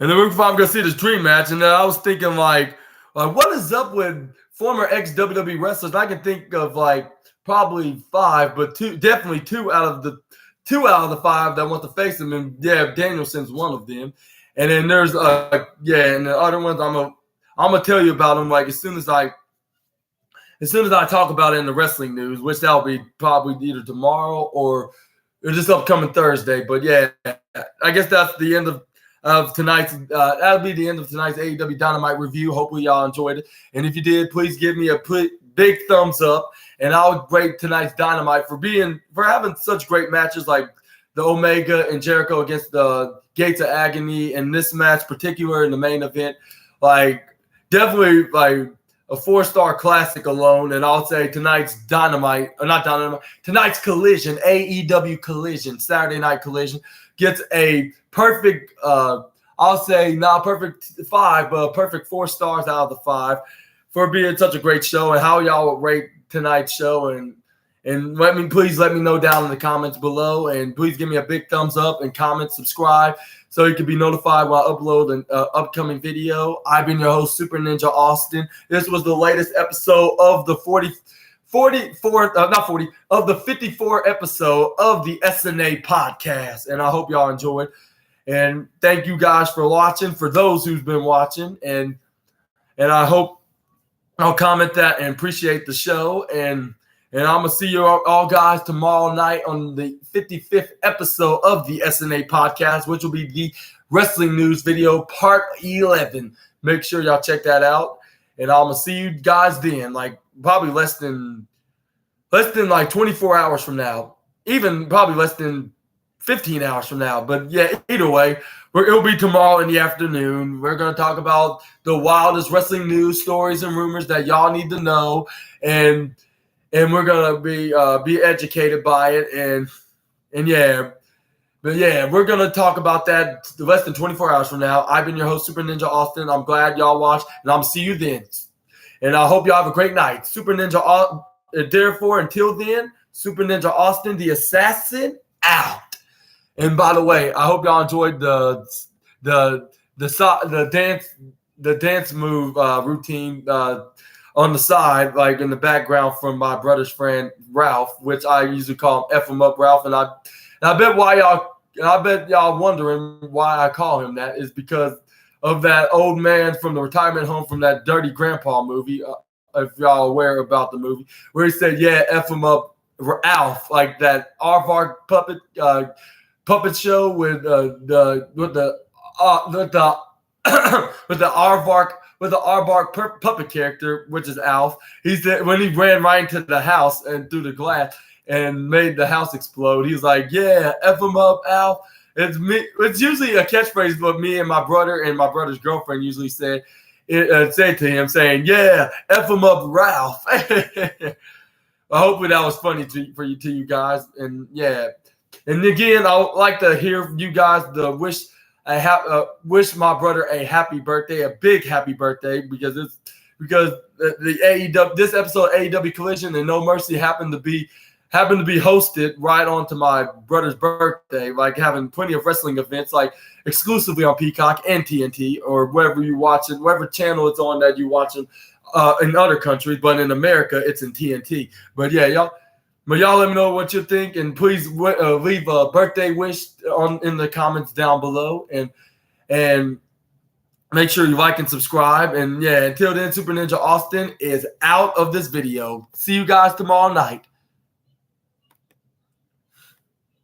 And then we're probably gonna see this dream match, and then I was thinking like what is up with former ex-WWE wrestlers? I can think of like probably 5, but definitely two out of the 5 that want to face him, and yeah, Danielson's one of them. And then there's and the other ones I'm gonna tell you about them like as soon as I talk about it in the wrestling news, which that'll be probably either tomorrow or just upcoming Thursday. But yeah, I guess that's the end of tonight's. That'll be the end of tonight's AEW Dynamite review. Hopefully y'all enjoyed it, and if you did, please give me a big thumbs up. And I'll rate tonight's Dynamite for having such great matches like the Omega and Jericho against the Gates of Agony, and this match particular in the main event, like definitely like a 4-star classic alone. And I'll say tonight's tonight's Collision, AEW Collision, Saturday Night Collision, gets a perfect, I'll say not perfect 5, but a perfect 4 stars out of the 5 for being such a great show. And how y'all would rate tonight's show, and please let me know down in the comments below, and please give me a big thumbs up and comment, subscribe, so you can be notified when I upload an upcoming video. I've been your host, Super Ninja Austin. This was the latest episode of the 54 episode of the SNA podcast, and I hope y'all enjoyed. And thank you guys for watching, for those who've been watching, and I hope I'll comment that and appreciate the show. And I'm going to see you all guys tomorrow night on the 55th episode of the SNA podcast, which will be the wrestling news video part 11. Make sure y'all check that out. And I'm going to see you guys then, like probably less than like 24 hours from now, even probably less than 15 hours from now. But yeah, either way, it'll be tomorrow in the afternoon. We're going to talk about the wildest wrestling news, stories, and rumors that y'all need to know. And we're going to be educated by it. And yeah. But yeah, we're going to talk about that less than 24 hours from now. I've been your host, Super Ninja Austin. I'm glad y'all watched, and I'm going to see you then. And I hope y'all have a great night. Super Ninja, therefore, until then, Super Ninja Austin, the assassin, out. And by the way, I hope y'all enjoyed the dance move routine. on the side, like in the background from my brother's friend Ralph, which I usually call him F him up Ralph. And I bet y'all wondering why I call him that is because of that old man from the retirement home from that Dirty Grandpa movie. If y'all aware about the movie, where he said, "Yeah, F him up Ralph," like that Aardvark puppet show with the Aardvark puppet character, which is Alf. He said when he ran right into the house and through the glass and made the house explode, he was like, "Yeah, F him up, Alf." It's me. It's usually a catchphrase, but me and my brother and my brother's girlfriend usually say to him, saying, "Yeah, F him up, Ralph." Hopefully that was funny to you guys, and yeah. And again, I would like to hear you guys wish my brother a happy birthday, a big happy birthday, because the AEW this episode of AEW Collision and No Mercy happened to be hosted right onto my brother's birthday, like having plenty of wrestling events, like exclusively on Peacock and TNT or wherever you watch it, whatever channel it's on that you watching in other countries, but in America it's in TNT. But yeah, y'all let me know what you think, and please leave a birthday wish in the comments down below, and make sure you like and subscribe. And yeah, until then, Super Ninja Austin is out of this video. See you guys tomorrow night.